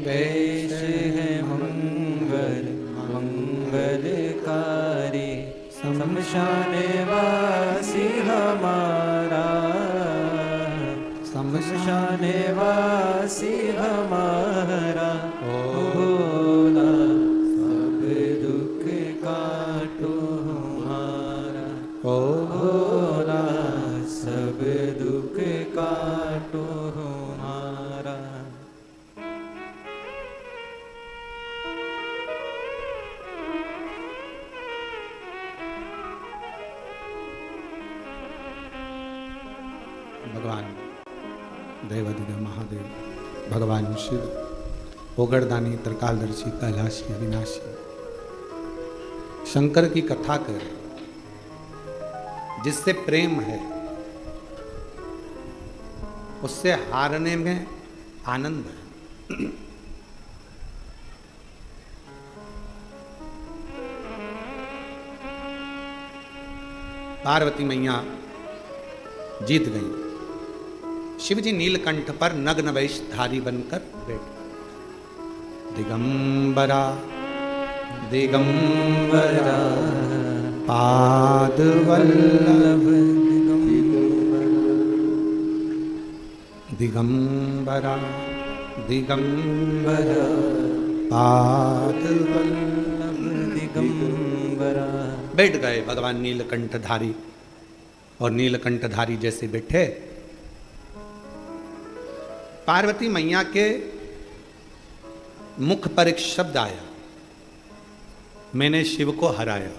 Speaker 2: वेश है मंगलकारी, शमशान वासी हमारा, शमशान वासी हमारा, ओ भोला सब दुख काटो हमारा, ओ भोला सब दुख काटो हमारा।
Speaker 1: भगवान देवाधिदेव महादेव, भगवान शिव, ओगड़दानी, त्रिकालदर्शी, कैलाशी, अविनाशी, शंकर की कथा कर, जिससे प्रेम है उससे हारने में आनंद है। पार्वती मैया जीत गई। शिवजी नीलकंठ पर नग्न वेशधारी बनकर बैठ। दिगंबरा दिगंबरा
Speaker 2: पादवल्लभ
Speaker 1: दिगंबरा दिगंबर
Speaker 2: दिगंबरा
Speaker 1: पाद
Speaker 2: वल्लभ दिगंबरा।
Speaker 1: बैठ गए भगवान नीलकंठधारी, और नीलकंठधारी जैसे बैठे, पार्वती मैया के मुख पर एक शब्द आया, मैंने शिव को हराया।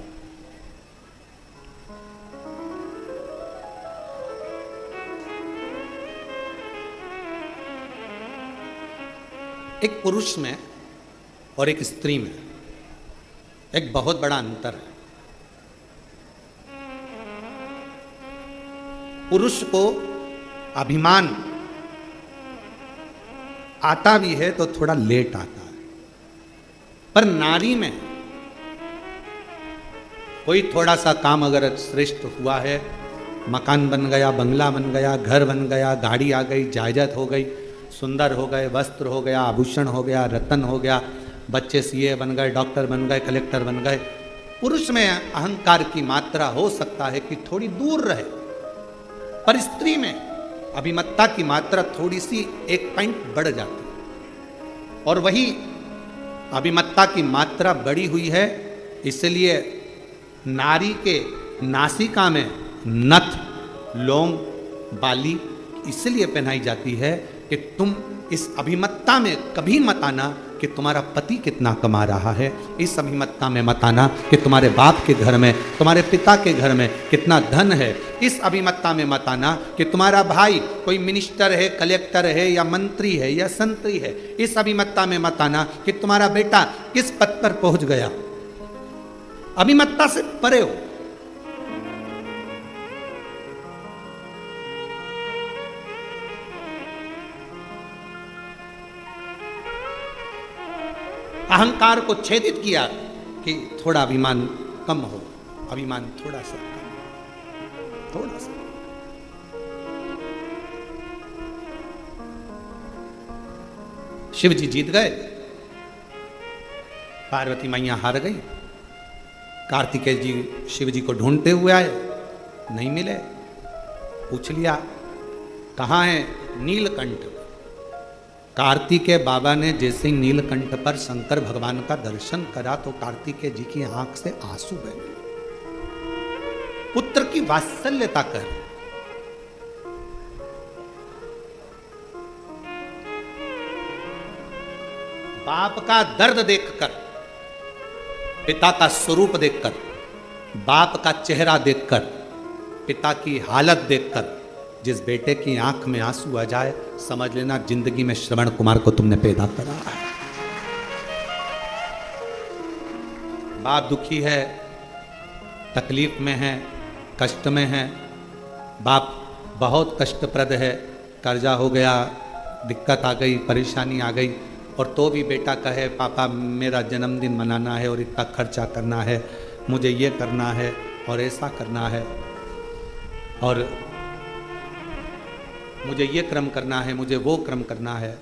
Speaker 1: एक पुरुष में और एक स्त्री में एक बहुत बड़ा अंतर है। पुरुष को अभिमान आता भी है तो थोड़ा लेट आता है, पर नारी में कोई थोड़ा सा काम अगर श्रेष्ठ हुआ है, मकान बन गया, बंगला बन गया, घर बन गया, गाड़ी आ गई, जायदाद हो गई, सुंदर हो गए, वस्त्र हो गया, आभूषण हो गया, रतन हो गया, बच्चे सीए बन गए, डॉक्टर बन गए, कलेक्टर बन गए, पुरुष में अहंकार की मात्रा हो सकता है कि थोड़ी दूर रहे, पर स्त्री में अभिमत्ता की मात्रा थोड़ी सी एक पॉइंट बढ़ जाती है। और वही अभिमत्ता की मात्रा बढ़ी हुई है, इसलिए नारी के नासिका में नथ, लौंग, बाली इसलिए पहनाई जाती है कि तुम इस अभिमत्ता में कभी मत आना कि तुम्हारा पति कितना कमा रहा है, इस अभिमत्ता में मत आना कि तुम्हारे बाप के घर में, तुम्हारे पिता के घर में कितना धन है, इस अभिमत्ता में मत आना कि तुम्हारा भाई कोई मिनिस्टर है, कलेक्टर है, या मंत्री है, या संतरी है, इस अभिमत्ता में मत आना कि तुम्हारा बेटा किस पद पर पहुंच गया। अभिमत्ता से परे हो। अहंकार को छेदित किया कि थोड़ा अभिमान कम हो, अभिमान थोड़ा सा कम, थोड़ा सा। शिव जी जीत गए, पार्वती मैया हार गई। कार्तिकेय जी शिव जी को ढूंढते हुए आए, नहीं मिले। पूछ लिया कहाँ है नीलकंठ। कार्तिकेय बाबा ने जैसे ही नीलकंठ पर शंकर भगवान का दर्शन करा तो कार्तिकेय जी की आंख से आंसू बह गए। पुत्र की वात्सल्यता कर, बाप का दर्द देखकर, पिता का स्वरूप देखकर, बाप का चेहरा देखकर, पिता की हालत देखकर जिस बेटे की आंख में आंसू आ जाए, समझ लेना जिंदगी में श्रवण कुमार को तुमने पैदा करा है। बाप दुखी है, तकलीफ में है, कष्ट में है, बाप बहुत कष्टप्रद है, कर्जा हो गया, दिक्कत आ गई, परेशानी आ गई, और तो भी बेटा कहे पापा मेरा जन्मदिन मनाना है और इतना खर्चा करना है, मुझे ये करना है और ऐसा करना है, और मुझे ये क्रम करना है, मुझे वो क्रम करना है।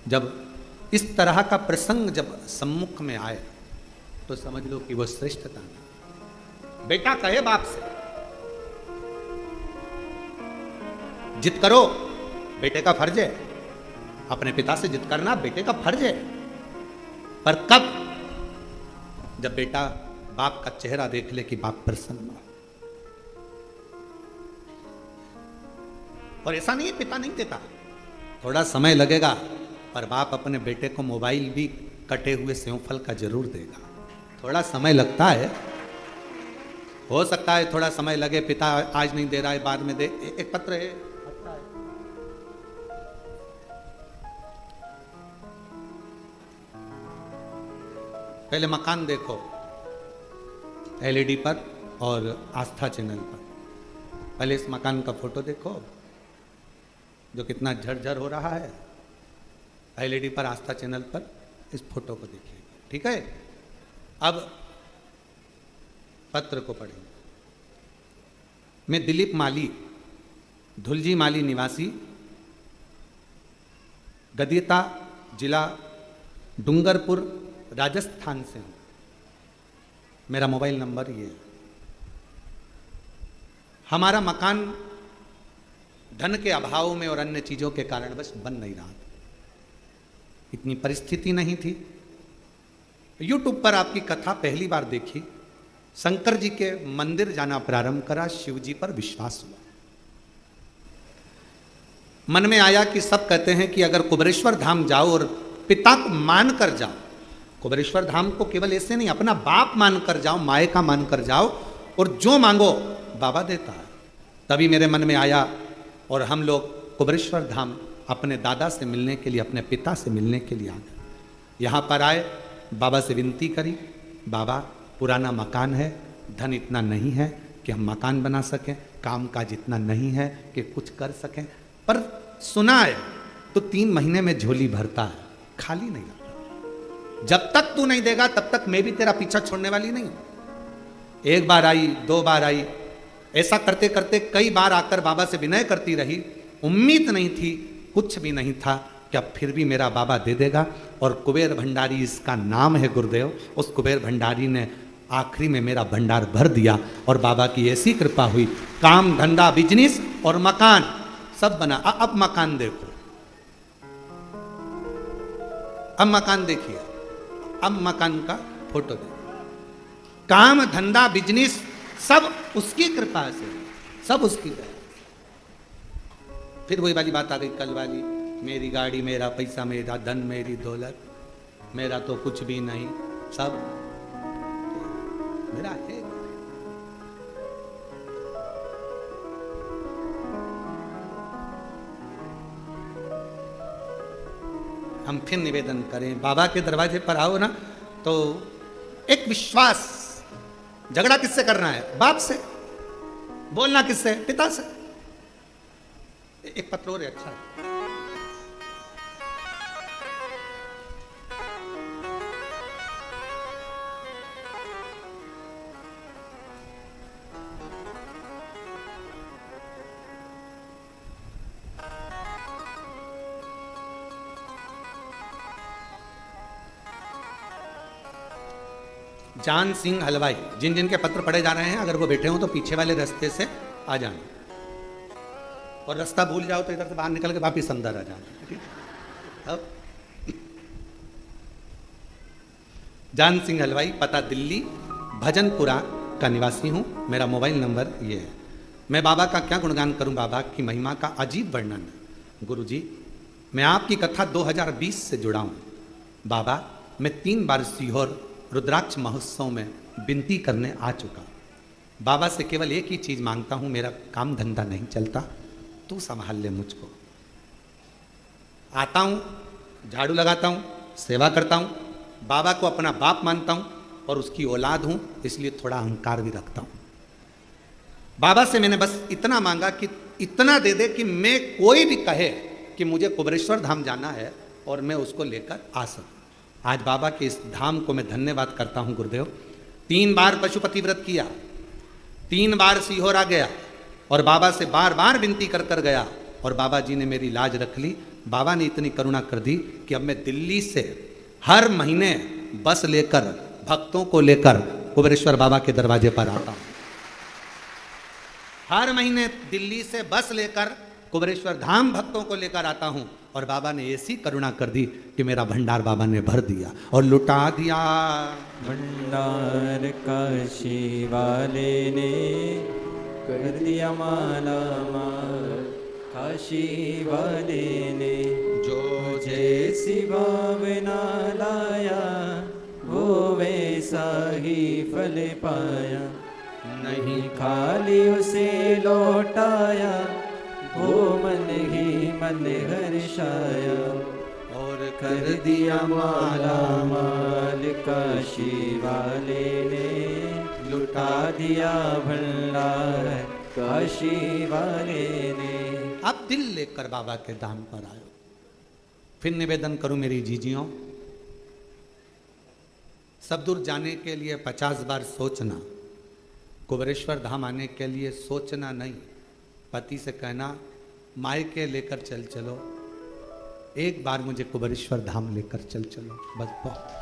Speaker 1: जब इस तरह का प्रसंग जब सम्मुख में आए तो समझ लो कि वो श्रेष्ठता नहीं। बेटा कहे बाप से जिद करो, बेटे का फर्ज है, अपने पिता से जिद करना बेटे का फर्ज है, पर कब? जब बेटा बाप का चेहरा देख ले कि बाप प्रसन्न हो। और ऐसा नहीं है पिता नहीं देता, थोड़ा समय लगेगा, पर बाप अपने बेटे को मोबाइल भी कटे हुए सेवफल का जरूर देगा। थोड़ा समय लगता है, हो सकता है थोड़ा समय लगे, पिता आज नहीं दे रहा है बाद में दे। एक पत्र है, पहले मकान देखो एलईडी पर और आस्था चैनल पर, पहले इस मकान का फोटो देखो जो कितना झरझर हो रहा है, एलईडी पर आस्था चैनल पर इस फोटो को देखिए, ठीक है। अब पत्र को पढ़ेंगे। मैं दिलीप माली, धुलजी माली निवासी, गदियता जिला डूंगरपुर राजस्थान से हूँ। मेरा मोबाइल नंबर ये है। हमारा मकान धन के अभाव में और अन्य चीजों के कारण बस बन नहीं रहा था, इतनी परिस्थिति नहीं थी। यूट्यूब पर आपकी कथा पहली बार देखी, शंकर जी के मंदिर जाना प्रारंभ करा, शिव जी पर विश्वास हुआ। मन में आया कि सब कहते हैं कि अगर कुबेरेश्वर धाम जाओ और पिता को मान कर जाओ, कुबेरेश्वर धाम को केवल ऐसे नहीं, अपना बाप मान कर जाओ, माए का मान कर जाओ, और जो मांगो बाबा देता है। तभी मेरे मन में आया और हम लोग कुबेरेश्वर धाम अपने दादा से मिलने के लिए, अपने पिता से मिलने के लिए आ गए। यहाँ पर आए, बाबा से विनती करी, बाबा पुराना मकान है, धन इतना नहीं है कि हम मकान बना सकें, काम काज इतना नहीं है कि कुछ कर सकें, पर सुना है तो 3 महीने में झोली भरता है, खाली नहीं आता। जब तक तू नहीं देगा तब तक मैं भी तेरा पीछा छोड़ने वाली नहीं। एक बार आई, 2 बार आई, ऐसा करते करते कई बार आकर बाबा से विनय करती रही। उम्मीद नहीं थी, कुछ भी नहीं था कि अब फिर भी मेरा बाबा दे देगा। और कुबेर भंडारी इसका नाम है गुरुदेव, उस कुबेर भंडारी ने आखिरी में मेरा भंडार भर दिया। और बाबा की ऐसी कृपा हुई, काम धंधा बिजनेस और मकान सब बना। अब मकान देखो, अब मकान देखिए, अब मकान का फोटो देखो। काम धंधा बिजनेस सब उसकी कृपा से, सब उसकी दया। फिर वही वाली बात आ गई कल वाली, मेरी गाड़ी, मेरा पैसा, मेरा धन, मेरी दौलत, मेरा तो कुछ भी नहीं, सब मेरा है। हम फिर निवेदन करें, बाबा के दरवाजे पर आओ ना तो एक विश्वास। झगड़ा किससे करना है? बाप से। बोलना किससे? पिता से। एक पत्र और है, अच्छा जान सिंह हलवाई, जिन जिन के पत्र पढ़े जा रहे हैं, अगर वो बैठे हो तो पीछे वाले रास्ते से आ जाना, और रास्ता भूल जाओ तो इधर से बाहर निकल के वापिस अंदर आ जाना, ठीक? अब जान सिंह हलवाई, पता दिल्ली भजनपुरा का निवासी हूँ। मेरा मोबाइल नंबर ये है। मैं बाबा का क्या गुणगान करूँ, बाबा की महिमा का अजीब वर्णन है। गुरु जी, मैं आपकी कथा 2020 से जुड़ा हूँ। बाबा, मैं 3 बार सीहोर रुद्राक्ष महोत्सव में विनती करने आ चुका। बाबा से केवल एक ही चीज मांगता हूं, मेरा काम धंधा नहीं चलता, तू संभाल ले मुझको। आता हूं, झाड़ू लगाता हूं, सेवा करता हूं, बाबा को अपना बाप मानता हूं और उसकी औलाद हूं, इसलिए थोड़ा अहंकार भी रखता हूं। बाबा से मैंने बस इतना मांगा कि इतना दे दे कि मैं, कोई भी कहे कि मुझे कुबेरेश्वर धाम जाना है और मैं उसको लेकर आ सकूं। आज बाबा के इस धाम को मैं धन्यवाद करता हूं गुरुदेव। 3 बार पशुपति व्रत किया, 3 बार सीहोर आ गया और बाबा से बार बार विनती कर कर गया और बाबा जी ने मेरी लाज रख ली। बाबा ने इतनी करुणा कर दी कि अब मैं दिल्ली से हर महीने बस लेकर, भक्तों को लेकर कुबेरेश्वर बाबा के दरवाजे पर आता हूं। हर महीने दिल्ली से बस लेकर कुबेरेश्वर धाम भक्तों को लेकर आता हूं और बाबा ने ऐसी करुणा कर दी कि मेरा भंडार बाबा ने भर दिया और लुटा दिया।
Speaker 2: भंडार काशी वाले ने कर दिया माला माल, काशी वाले ने
Speaker 1: जो
Speaker 2: जैसी भावना लाया, वो वैसा ही फल पाया। नहीं खाली उसे लौटाया, वो मन ही मन हर्षाया। और कर दिया माला माल, काशी वाले ने लुटा दिया भंडार, काशी वाले ने।
Speaker 1: आप दिल लेकर बाबा के धाम पर आयो। फिर निवेदन करूं मेरी जीजियों, सब दूर जाने के लिए 50 बार सोचना, कुबेरेश्वर धाम आने के लिए सोचना नहीं। पति से कहना, मायके लेकर चल चलो, एक बार मुझे कुबेरेश्वर धाम लेकर चल चलो, बस बहुत।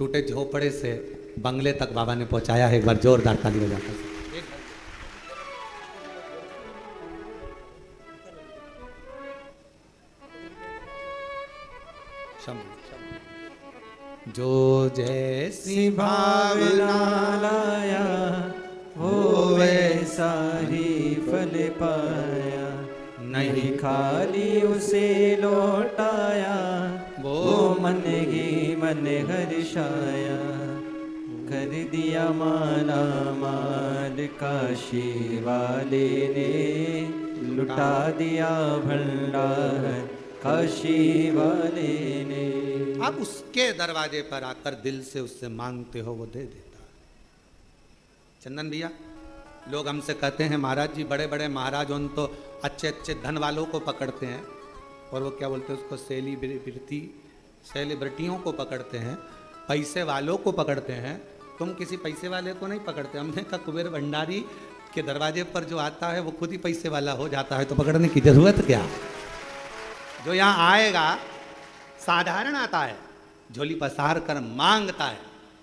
Speaker 1: टूटे झोपड़े से बंगले तक बाबा ने पहुंचाया है। एक बार जोरदार ताली हो जाता है। जो जैसी
Speaker 2: भावना लाया वो वैसा ही फल पाया, नहीं खाली उसे लौटाया वो मन ही मन हर्षाया। कर दिया माला माल काशी वाले ने, लुटा दिया भंडार काशी वाले ने।
Speaker 1: आप उसके दरवाजे पर आकर दिल से उससे मांगते हो वो दे देता है। चंदन भैया, लोग हमसे कहते हैं महाराज जी बड़े बड़े महाराज उन तो अच्छे अच्छे धन वालों को पकड़ते हैं, और वो क्या बोलते हैं उसको सेलिब्रिटियों को पकड़ते हैं, पैसे वालों को पकड़ते हैं। तुम किसी पैसे वाले को नहीं पकड़ते। हमने कहा कुबेर भंडारी के दरवाजे पर जो आता है वो खुद ही पैसे वाला हो जाता है, तो पकड़ने की जरूरत क्या। जो यहाँ आएगा साधारण आता है, झोली पसार कर मांगता है,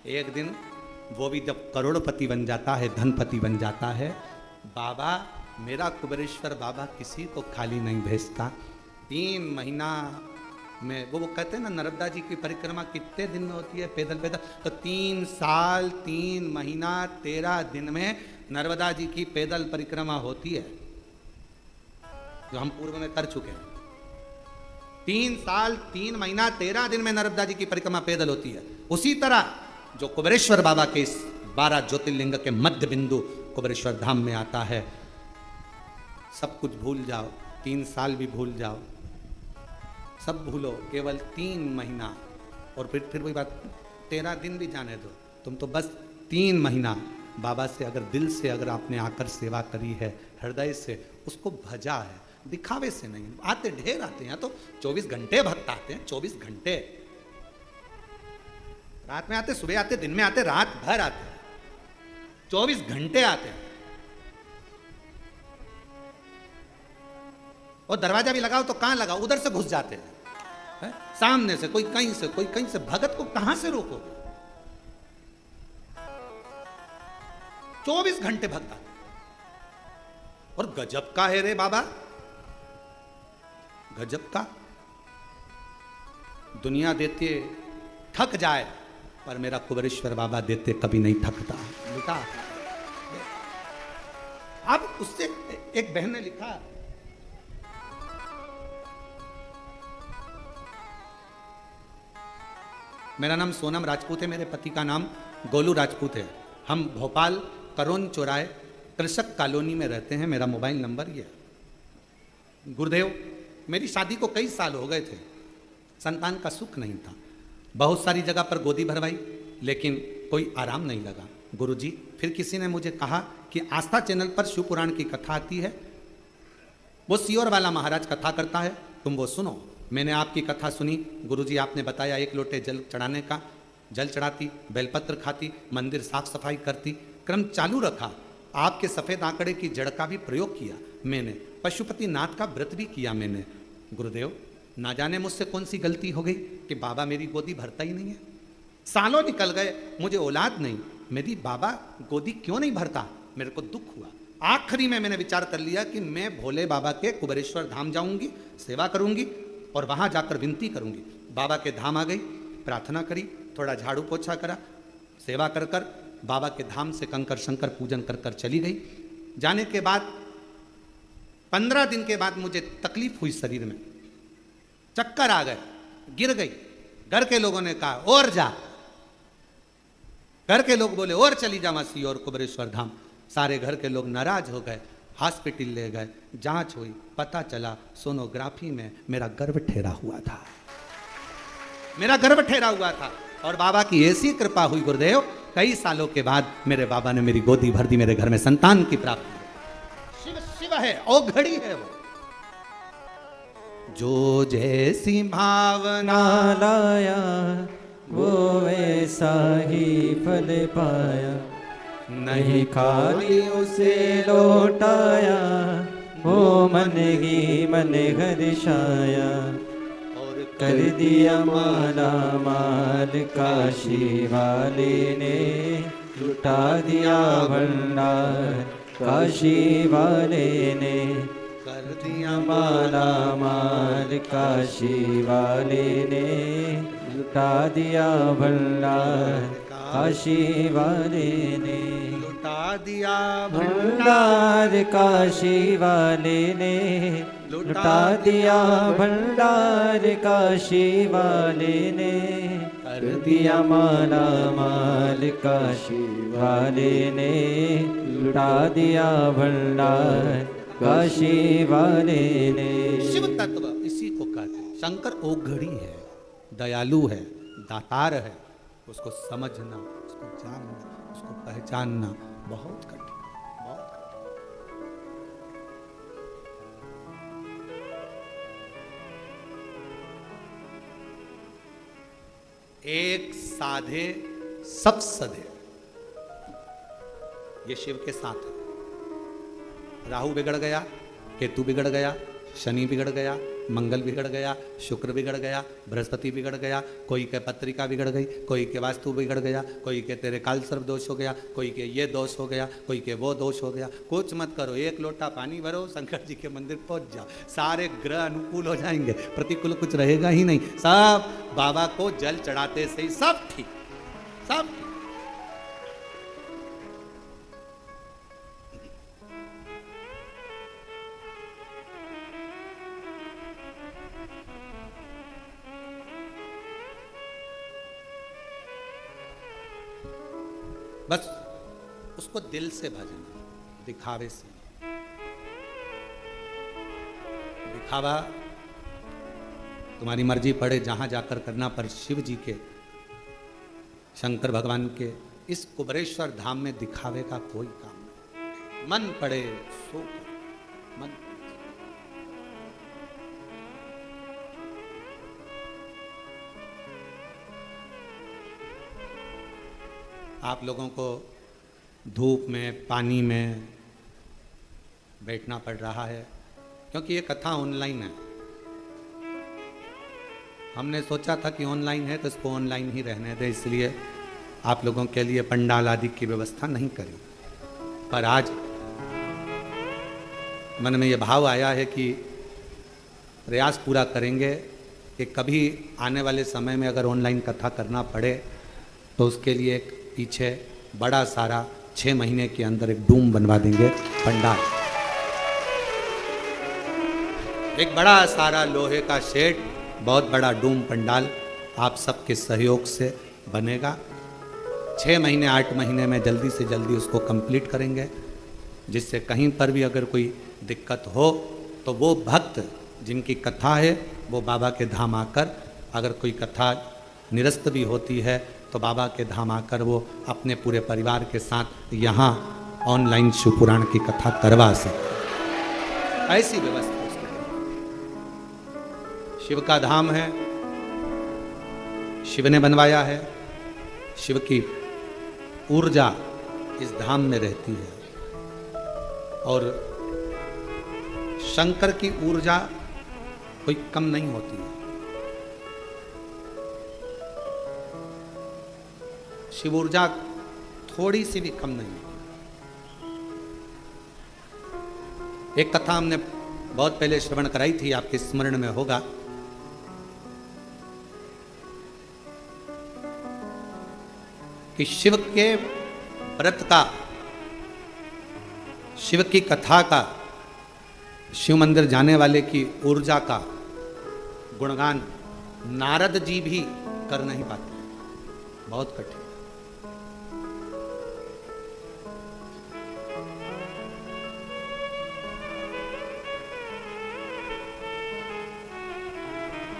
Speaker 1: एक दिन वो भी जब करोड़पति बन जाता है, धनपति बन जाता है। बाबा मेरा कुबेरेश्वर बाबा किसी को खाली नहीं भेजता। 3 महीना में वो कहते हैं ना, नर्मदा जी की परिक्रमा कितने दिन में होती है पैदल पैदल, तो 3 साल 3 महीना 13 दिन में नर्मदा जी की पैदल परिक्रमा होती है, जो हम पूर्व में कर चुके हैं। 3 साल 3 महीना 13 दिन में नर्मदा जी की परिक्रमा पैदल होती है। उसी तरह जो कुबेरेश्वर बाबा के इस 12 ज्योतिर्लिंग के मध्य बिंदु कुबेरेश्वर धाम में आता है, सब कुछ भूल जाओ, 3 साल भी भूल जाओ, सब भूलो, केवल 3 महीना। और फिर वही बात, 13 दिन भी जाने दो, तुम तो बस 3 महीना बाबा से अगर दिल से अगर आपने आकर सेवा करी है, हृदय से उसको भजा है, दिखावे से नहीं। आते ढेर आते हैं, तो 24 घंटे भक्त आते हैं, 24 घंटे। रात में आते, सुबह आते, दिन में आते, रात भर आते हैं, 24 घंटे आते हैं। और दरवाजा भी लगाओ तो कहां लगाओ, उधर से घुस जाते हैं, सामने से कोई कहीं से, कोई कहीं से। भगत को कहां से रोको, 24 घंटे भक्त आते। और गजब का है रे बाबा, गजब का। दुनिया देते थक जाए, पर मेरा कुबेरेश्वर बाबा देते कभी नहीं थकता। लिखा अब उससे एक बहन ने लिखा, मेरा नाम सोनम राजपूत है, मेरे पति का नाम गोलू राजपूत है। हम भोपाल करोन चौराहे कृषक कॉलोनी में रहते हैं। मेरा मोबाइल नंबर ये है। गुरुदेव, मेरी शादी को कई साल हो गए थे, संतान का सुख नहीं था, बहुत सारी जगह पर गोदी भरवाई, लेकिन कोई आराम नहीं लगा। गुरुजी, फिर किसी ने मुझे कहा कि आस्था चैनल पर शिव पुराण की कथा आती है, वो सियोर वाला महाराज कथा करता है, तुम वो सुनो। मैंने आपकी कथा सुनी। गुरुजी, आपने बताया 1 लोटे जल चढ़ाने का, जल चढ़ाती, बेलपत्र खाती, मंदिर साफ सफाई करती, क्रम चालू रखा। आपके सफ़ेद आंकड़े की जड़ का भी प्रयोग किया मैंने, पशुपति नाथ का व्रत भी किया मैंने। गुरुदेव, ना जाने मुझसे कौन सी गलती हो गई कि बाबा मेरी गोदी भरता ही नहीं है। सालों निकल गए, मुझे औलाद नहीं, मेरी बाबा गोदी क्यों नहीं भरता। मेरे को दुख हुआ। आखिरी में मैंने विचार कर लिया कि मैं भोले बाबा के कुबेरेश्वर धाम जाऊंगी, सेवा करूंगी और वहां जाकर विनती करूंगी। बाबा के धाम आ गई, प्रार्थना करी, थोड़ा झाड़ू पोछा करा, सेवा कर कर बाबा के धाम से कंकर शंकर पूजन कर कर चली गई। जाने के बाद 15 दिन के बाद मुझे तकलीफ हुई, शरीर में चक्कर आ गए, गिर गई। घर के लोगों ने कहा और जा, घर के लोग बोले और चली जा मासी और कुबेरेश्वर धाम। सारे घर के लोग नाराज हो गए, हॉस्पिटल ले गए, जांच हुई, पता चला सोनोग्राफी में मेरा गर्भ ठहरा हुआ था, मेरा गर्भ ठहरा हुआ था। और बाबा की ऐसी कृपा हुई गुरुदेव, कई सालों के बाद मेरे बाबा ने मेरी गोदी भर दी, मेरे घर में संतान की प्राप्ति। शिव शिव है, ओ घड़ी है वो। जो जैसी भावना
Speaker 2: लाया वो वैसा ही फल पाया, नहीं खाली उसे लौटाया वो मन ही मन हर्षाया।
Speaker 1: और
Speaker 2: कर दिया माला माल काशी वाले ने, लुटा दिया भंडार काशी वाले ने,
Speaker 1: कर दिया
Speaker 2: माला माल काशी वाले ने, लुटा दिया भंडार काशी वाले ने,
Speaker 1: लुटा दिया
Speaker 2: भंडार काशी वाले ने, लुटा दिया भंडार काशी वाले ने, कर दिया माला माल काशी वाले ने, लुटा दिया भंडार काशी वाले ने।
Speaker 1: शिव तत्व इसी को कहते हैं। शंकर ओघड़ी है, दयालु है, दातार है। उसको समझना, उसको जानना, उसको पहचानना बहुत कठिन, बहुत कठिन। एक साधे सब सधे, ये शिव के साथ है। राहु बिगड़ गया, केतु बिगड़ गया, शनि बिगड़ गया, मंगल बिगड़ गया, शुक्र बिगड़ गया, बृहस्पति बिगड़ गया, कोई के पत्रिका बिगड़ गई, कोई के वास्तु बिगड़ गया, कोई के तेरे काल सर्प दोष हो गया, कोई के ये दोष हो गया, कोई के वो दोष हो गया। कुछ मत करो, एक लोटा पानी भरो, शंकर जी के मंदिर पहुंच जाओ, सारे ग्रह अनुकूल हो जाएंगे, प्रतिकूल कुछ रहेगा ही नहीं। सब बाबा को जल चढ़ाते से ही सब ठीक, सब ठीक। बस उसको दिल से भजना, दिखावे से। दिखावा तुम्हारी मर्जी पड़े जहां जाकर करना, पर शिव जी के, शंकर भगवान के इस कुबरेश्वर धाम में दिखावे का कोई काम नहीं। मन पड़े सो मन। आप लोगों को धूप में, पानी में बैठना पड़ रहा है क्योंकि ये कथा ऑनलाइन है। हमने सोचा था कि ऑनलाइन है तो इसको ऑनलाइन ही रहने दें, इसलिए आप लोगों के लिए पंडाल आदि की व्यवस्था नहीं करी। पर आज मन में ये भाव आया है कि प्रयास पूरा करेंगे कि कभी आने वाले समय में अगर ऑनलाइन कथा करना पड़े तो उसके लिए एक पीछे बड़ा सारा 6 महीने के अंदर एक डूम बनवा देंगे, पंडाल। एक बड़ा सारा लोहे का शेड, बहुत बड़ा डूम पंडाल आप सबके सहयोग से बनेगा। 6 महीने 8 महीने में जल्दी से जल्दी उसको कंप्लीट करेंगे, जिससे कहीं पर भी अगर कोई दिक्कत हो तो वो भक्त जिनकी कथा है वो बाबा के धाम आकर, अगर कोई कथा निरस्त भी होती है तो बाबा के धाम आकर वो अपने पूरे परिवार के साथ यहाँ ऑनलाइन शिव पुराण की कथा करवा सकते। ऐसी व्यवस्था उसके शिव का धाम है, शिव ने बनवाया है, शिव की ऊर्जा इस धाम में रहती है और शंकर की ऊर्जा कोई कम नहीं होती है। शिव ऊर्जा थोड़ी सी भी कम नहीं है। एक कथा हमने बहुत पहले श्रवण कराई थी, आपके स्मरण में होगा। कि शिव के व्रत का, शिव की कथा का, शिव मंदिर जाने वाले की ऊर्जा का गुणगान नारद जी भी कर नहीं पाते, बहुत कठिन।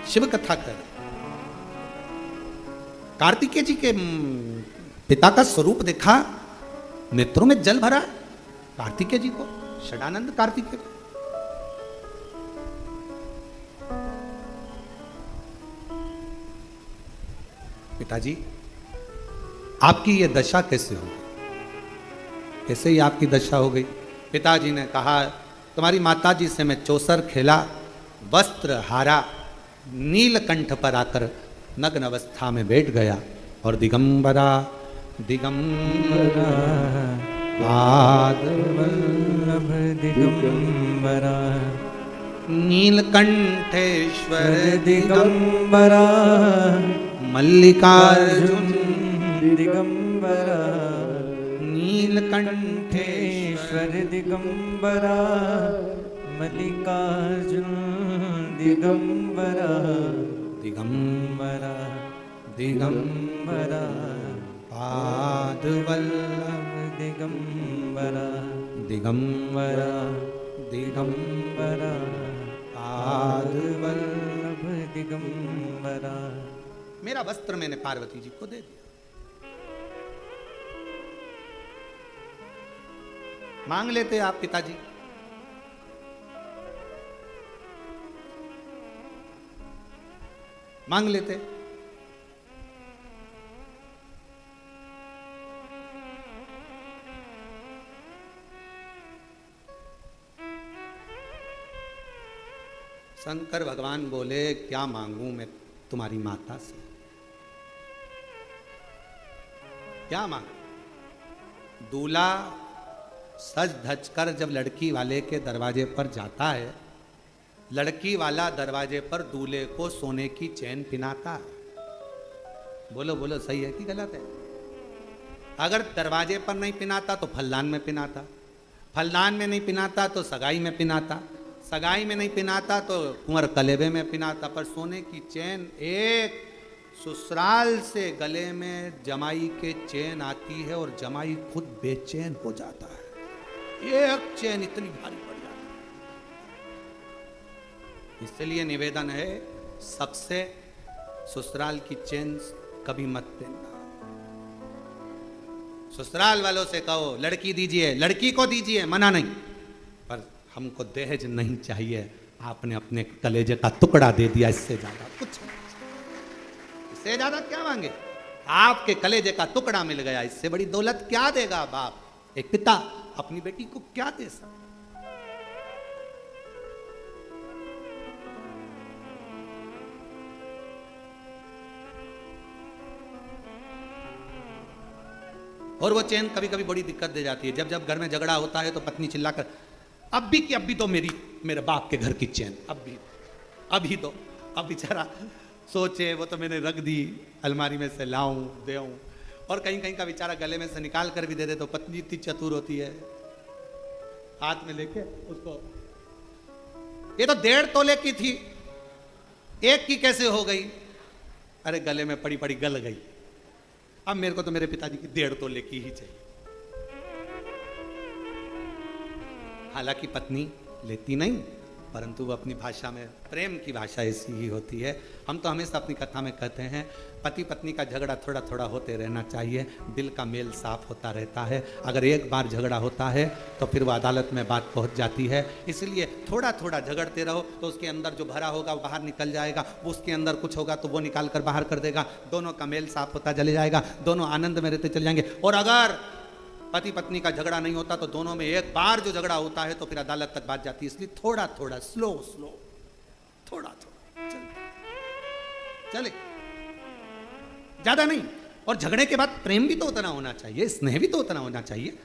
Speaker 1: शिव कथा कर, कार्तिकेय जी के पिता का स्वरूप देखा, नेत्रों में जल भरा कार्तिकेय जी को, षडानंद कार्तिकेय को। पिताजी आपकी ये दशा कैसे हो गई? कैसे ही आपकी दशा हो गई? पिताजी ने कहा, तुम्हारी माताजी से मैं चौसर खेला, वस्त्र हारा, नीलकंठ पर आकर नग्न अवस्था में बैठ गया और दिगंबरा दिगंबरा पाद
Speaker 2: वल्लभ दिगंबरा
Speaker 1: नीलकंठेश्वर
Speaker 2: दिगंबरा
Speaker 1: मल्लिकार्जुन
Speaker 2: दिगंबरा
Speaker 1: नीलकंठेश्वर
Speaker 2: ईश्वर दिगंबरा मल्लिकार्जुन दिगंबरा
Speaker 1: दिगंबरा दिगंबरा पाद वल्लभ
Speaker 2: दिगंबरा
Speaker 1: दिगंबरा
Speaker 2: दिगंबरा
Speaker 1: पाद
Speaker 2: वल्लभ दिगंबरा।
Speaker 1: मेरा वस्त्र मैंने पार्वती जी को दे दिया। मांग लेते आप पिताजी। मांग लेते। शंकर भगवान बोले क्या मांगू मैं तुम्हारी माता से, क्या मांग? दूल्हा सज धज कर जब लड़की वाले के दरवाजे पर जाता है, लड़की वाला दरवाजे पर दूल्हे को सोने की चैन पिनाता है। बोलो बोलो, सही है कि गलत है? अगर दरवाजे पर नहीं पिनाता तो फलदान में पिनाता, फलदान में नहीं पिनाता तो सगाई में पिनाता, सगाई में नहीं पिनाता तो कुंवर कलेबे में पिनाता। पर सोने की चैन एक ससुराल से गले में जमाई के चैन आती है और जमाई खुद बेचैन हो जाता है। एक चैन इतनी भारी पड़ जाती है। इसलिए निवेदन है सबसे, ससुराल की चैन कभी मत देना। ससुराल वालों से कहो लड़की दीजिए, लड़की को दीजिए, मना नहीं, पर हमको दहेज नहीं चाहिए। आपने अपने कलेजे का टुकड़ा दे दिया, इससे ज्यादा कुछ नहीं, इससे ज्यादा क्या मांगे? आपके कलेजे का टुकड़ा मिल गया, इससे बड़ी दौलत क्या देगा बाप? एक पिता अपनी बेटी को क्या दे सकता? और वो चैन कभी कभी बड़ी दिक्कत दे जाती है। जब जब घर में झगड़ा होता है तो पत्नी चिल्लाकर अब भी तो मेरे बाप के घर की चैन, अभी तो, अब बेचारा सोचे वो तो मैंने रख दी अलमारी में से, लाऊं देऊं, और कहीं कहीं का बेचारा गले में से निकाल कर भी दे दे तो पत्नी इतनी चतुर होती है, हाथ में लेके उसको, ये तो 1.5 तोले की थी, एक की कैसे हो गई? अरे गले में पड़ी पड़ी गल गई, अब मेरे को तो मेरे पिताजी की 1.5 तोले की ही चाहिए। हालांकि पत्नी लेती नहीं, परंतु वो अपनी भाषा में, प्रेम की भाषा ऐसी ही होती है। हम तो हमेशा अपनी कथा में कहते हैं पति पत्नी का झगड़ा थोड़ा थोड़ा होते रहना चाहिए, दिल का मेल साफ होता रहता है। अगर एक बार झगड़ा होता है तो फिर वो अदालत में बात पहुंच जाती है। इसलिए थोड़ा थोड़ा झगड़ते रहो तो उसके अंदर जो भरा होगा वो बाहर निकल जाएगा, वो उसके अंदर कुछ होगा तो वो निकाल कर बाहर कर देगा, दोनों का मेल साफ होता चले जाएगा, दोनों आनंद में रहते चले जाएंगे। और अगर पति पत्नी का झगड़ा नहीं होता तो दोनों में एक बार जो झगड़ा होता है तो फिर अदालत तक बात जाती है। इसलिए थोड़ा थोड़ा, स्लो स्लो, थोड़ा थोड़ा चले, ज्यादा नहीं। और झगड़े के बाद प्रेम भी तो उतना होना चाहिए, स्नेह भी तो उतना होना चाहिए।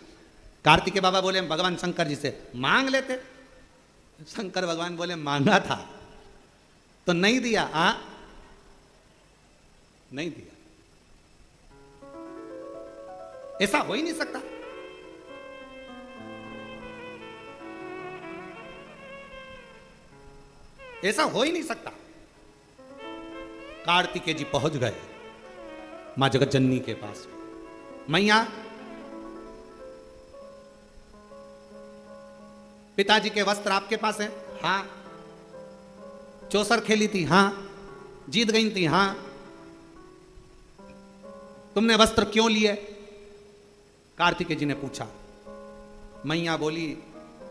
Speaker 1: कार्तिकेय बाबा बोले भगवान शंकर जी से मांग लेते, शंकर भगवान बोले मांगा था तो नहीं दिया, नहीं दिया, ऐसा हो ही नहीं सकता। ऐसा हो ही नहीं सकता। कार्तिकेय जी पहुंच गए मां जगतजननी के पास। मैया, पिताजी के वस्त्र आपके पास हैं? हाँ। चौसर खेली थी? हाँ। जीत गई थी? हाँ। तुमने वस्त्र क्यों लिए? कार्तिकेय जी ने पूछा। मैया बोली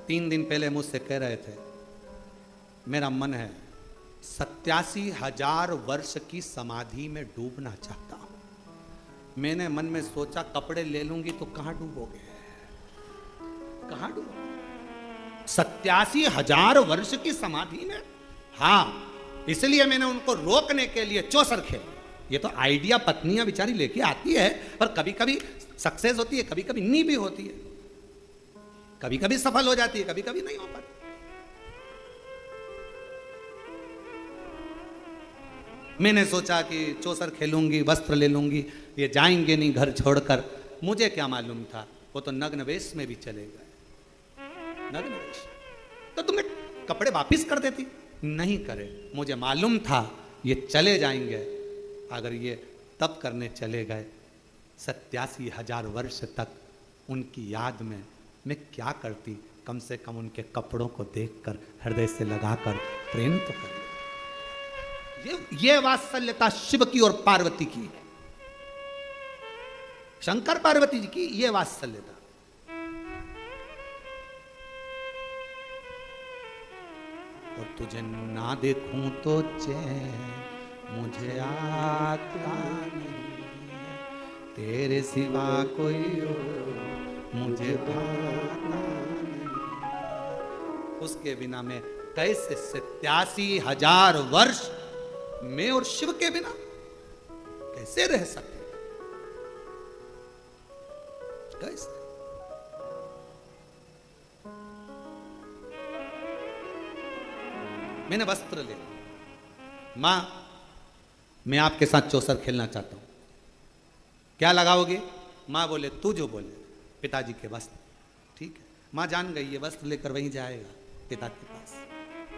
Speaker 1: 3 दिन पहले मुझसे कह रहे थे मेरा मन है 87,000 वर्ष की समाधि में डूबना चाहता हूं। मैंने मन में सोचा कपड़े ले लूंगी तो कहां डूबोगे, कहां डूबोगे? 87,000 वर्ष की समाधि में? हाँ। इसलिए मैंने उनको रोकने के लिए चौसर खेल। ये तो आइडिया पत्नियां बेचारी लेके आती है, पर कभी कभी सक्सेस होती है, कभी कभी नहीं भी होती है, कभी कभी सफल हो जाती है, कभी कभी नहीं हो पाती। मैंने सोचा कि चौसर खेलूंगी, वस्त्र ले लूंगी, ये जाएंगे नहीं घर छोड़कर। मुझे क्या मालूम था वो तो नग्न वेश में भी चले गए। नग्न वेश तो तुम्हें कपड़े वापिस कर देती, नहीं करे। मुझे मालूम था ये चले जाएंगे। अगर ये तप करने चले गए 87,000 वर्ष तक, उनकी याद में मैं क्या करती? कम से कम उनके कपड़ों को देखकर हृदय से लगाकर प्रेम तो कर। ये वात्सल्यता शिव की और पार्वती की, शंकर पार्वती जी की ये वात्सल्यता। और तुझे ना देखूं तो चैन मुझे आता नहीं, तेरे सिवा कोई और मुझे भाता नहीं। उसके बिना मैं कैसे 87,000 वर्ष मैं और शिव के बिना कैसे रह सकते? कैसे? मैंने वस्त्र ले, मां मैं आपके साथ चौसर खेलना चाहता हूं, क्या लगाओगे? मां बोले तू जो बोले। पिताजी के वस्त्र, ठीक है। मां जान गई ये वस्त्र लेकर वहीं जाएगा पिता के पास,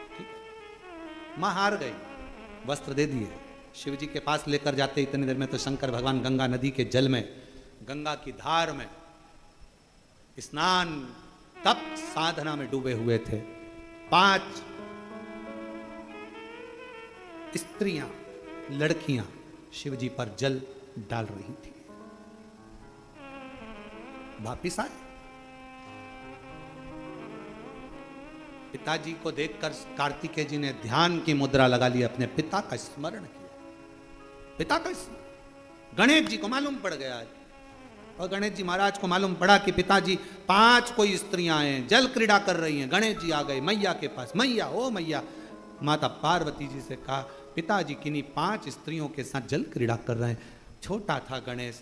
Speaker 1: ठीक है। मां हार गई, वस्त्र दे दिए। शिव जी के पास लेकर जाते इतनी देर में तो शंकर भगवान गंगा नदी के जल में, गंगा की धार में स्नान तप साधना में डूबे हुए थे। 5 स्त्रियां, लड़कियां शिव जी पर जल डाल रही थी। वापिस आए, पिताजी को देखकर कार्तिकेय जी ने ध्यान की मुद्रा लगा ली, अपने पिता का स्मरण किया। पिता का गणेश जी को मालूम पड़ गया, और गणेश जी महाराज को मालूम पड़ा कि पिताजी 5 कोई स्त्रियां हैं, जल क्रीड़ा कर रही हैं। गणेश जी आ गए मैया के पास। मैया, ओ मैया। माता पार्वती जी से कहा पिताजी किन्हीं 5 स्त्रियों के साथ जल क्रीड़ा कर रहे हैं। छोटा था गणेश,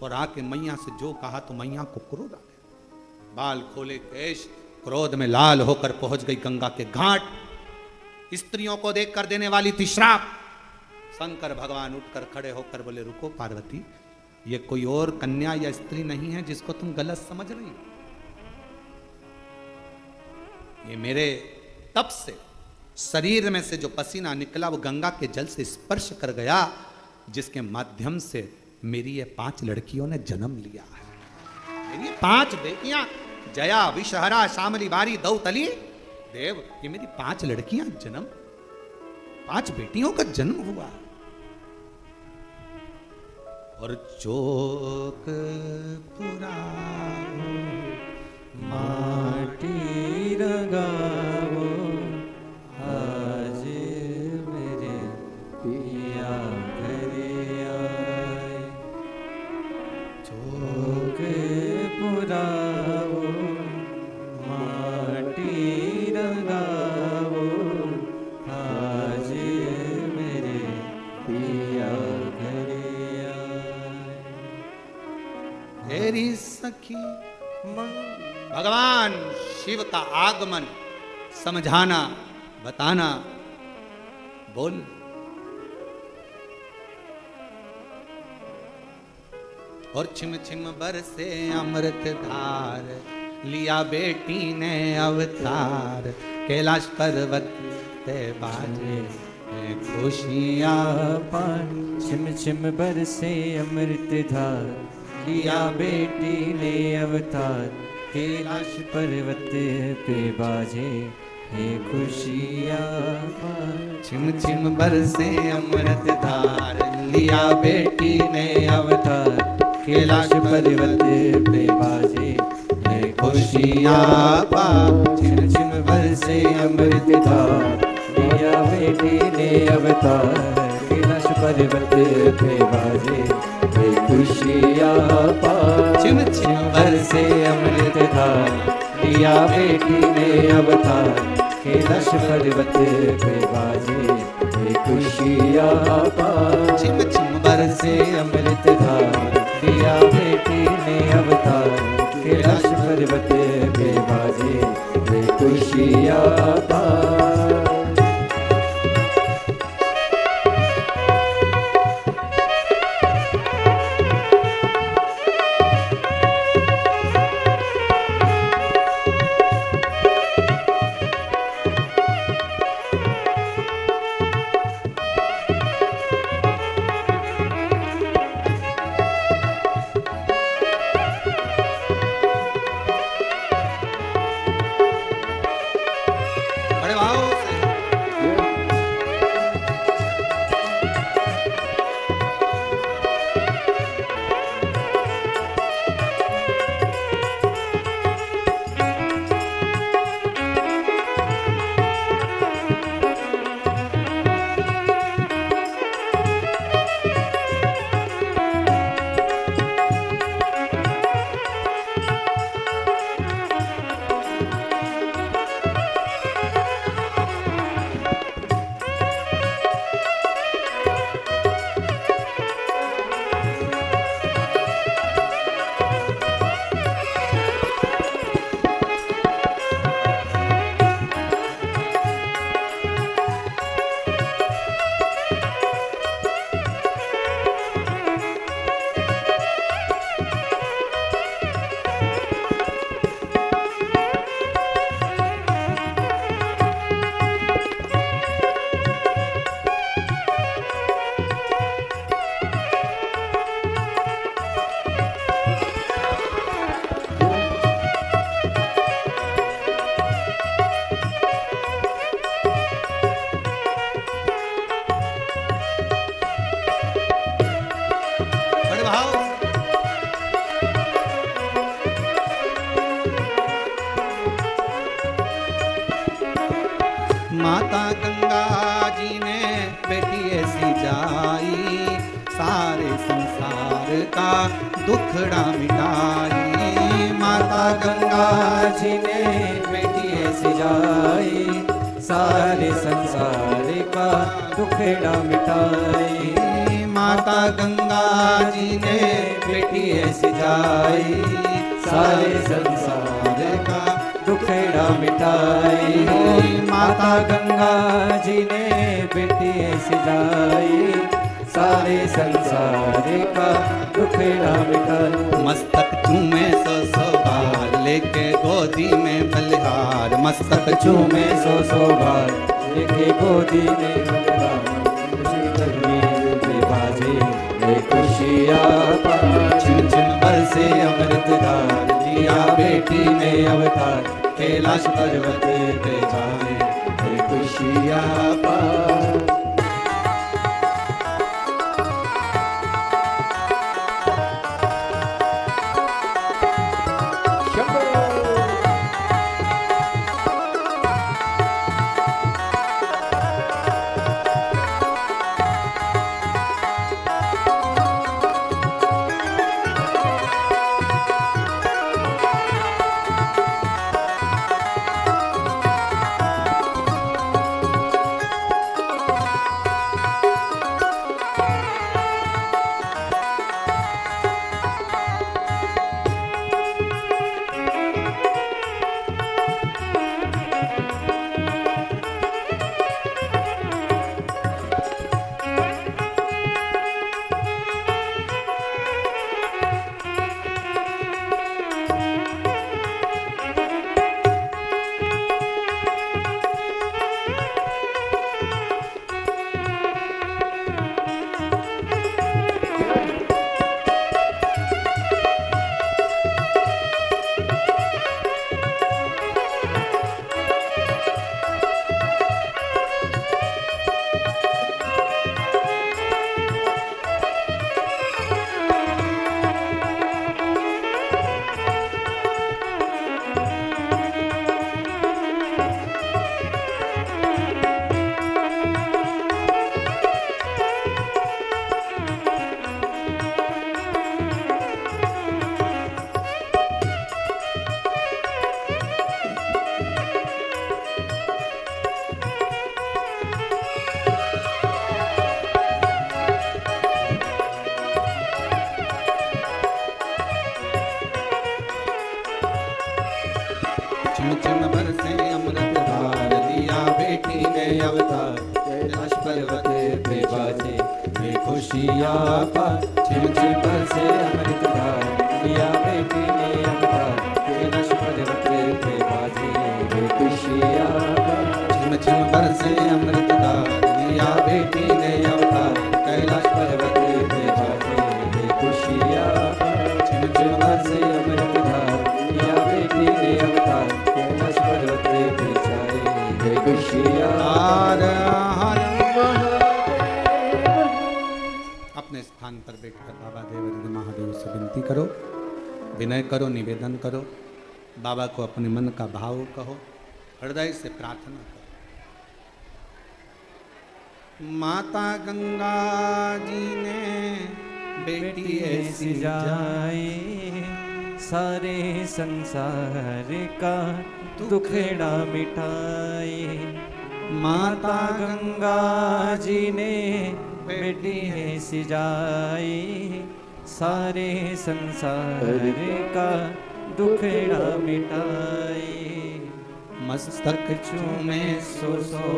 Speaker 1: और आके मैया से जो कहा तो मैया को क्रोध आ गया। बाल खोले केश, क्रोध में लाल होकर पहुंच गई गंगा के घाट। स्त्रियों को देखकर देने वाली थी श्राप। शंकर भगवान उठकर खड़े होकर बोले रुको पार्वती, ये कोई और कन्या या स्त्री नहीं है जिसको तुम गलत समझ रही हो। ये मेरे तप से शरीर में से जो पसीना निकला वो गंगा के जल से स्पर्श कर गया, जिसके माध्यम से मेरी ये 5 लड़कियों ने जन्म लिया है। मेरी 5 बेटियां, जया, विषहरा, शामली, बारी, दौतली, देव, ये मेरी 5 लड़कियां जन्म, 5 बेटियों का जन्म हुआ। और चोक पुराओ
Speaker 2: माटी रंगाओ, आज मेरे पिया घरे आए। चोक पुराओ माटी रंगाओ, आज मेरे पिया घरे आए।
Speaker 1: तेरी सखी भगवान शिव का आगमन समझाना, बताना, बोल। और छिम छिम बरसे अमृत धार, लिया बेटी ने अवतार। कैलाश पर्वत पे बाजे खुशियां
Speaker 2: पान, छिम छिम बरसे अमृत धार, लिया बेटी ने अवतार। कैलाश पर्वत पे बाजे हे खुशियां पान।
Speaker 1: छिम छिम बरसे अमृत धार, लिया बेटी ने अवतार।
Speaker 2: कैलाश पर्वत पे बाजे हे खुशियां पान। छिम छिम बरसे अमृत धार, लिया बेटी ने अवतार। कैलाश पर्वत पे बाजे हे खुशियां पान।
Speaker 1: छिम छिम
Speaker 2: बरसे अमृत धार, लिया बेटी ने अवतार। कैलाश पर्वत पे बाजे ये खुशियाँ पार।
Speaker 1: छिम छिम
Speaker 2: बरसे अमृत धार दिया बेटी ने अवतार। कैलाश पर्वत पे बाजे ये खुशियाँ पार।
Speaker 1: बड़े भाव से। बड़े भाव से। माता गंगा जी ने बेटी ऐसी जाई, सारे संसार का दुखड़ा मिटाई।
Speaker 2: माता गंगा जी ने बेटी ऐसी जाई। सारे संसार का दुखेड़ा मिटाई।
Speaker 1: माता गंगा जी ने बेटी ऐसी जाई,
Speaker 2: सारे संसार का दुखेड़ा मिटाई। माता गंगा जी ने बेटी ऐसी जाई। सारे संसार का दुखेड़ा मिटाई।
Speaker 1: मस्तक चूमे सौ बार लेके गोदी में बलिहार। मस्तक
Speaker 2: चूमे सौ बार लेके गोदी में बलिहार। बाजे ये खुशियाँ पार।
Speaker 1: छिम छिम
Speaker 2: बरसे अमृत धार दिया बेटी ने अवतार। कैलाश पर्वत पे बाजे ये खुशियाँ पार। में अवतार कैलाश पर्वत पे बाजे ये खुशियाँ पार छिम छिम बरसे अमृत धार लिया बेटी ने अवतार कैलाश पर्वत पे बाजे ये खुशियाँ पार छिम छिम बरसे अमृत धार लिया बेटी ने अवतार कैलाश पर्वत पे बाजे ये खुशियाँ पार छिम छिम बरसे अमृत धार लिया बेटी ने अवतार कैलाश पर्वत पे जाए ये खुशियाँ
Speaker 1: अपने स्थान पर बैठकर बाबा देवरिद महादेव से विनती करो, विनय करो, निवेदन करो, बाबा को अपने मन का भाव कहो, हृदय से प्रार्थना करो। माता गंगा जी ने बेटी ऐसी
Speaker 2: जाए सारे संसार का दुखड़ा मिटाए माता गंगा जी ने बेटी ऐसी जाए सारे संसार का दुखड़ा मिटाए
Speaker 1: मस्तक चूमे सो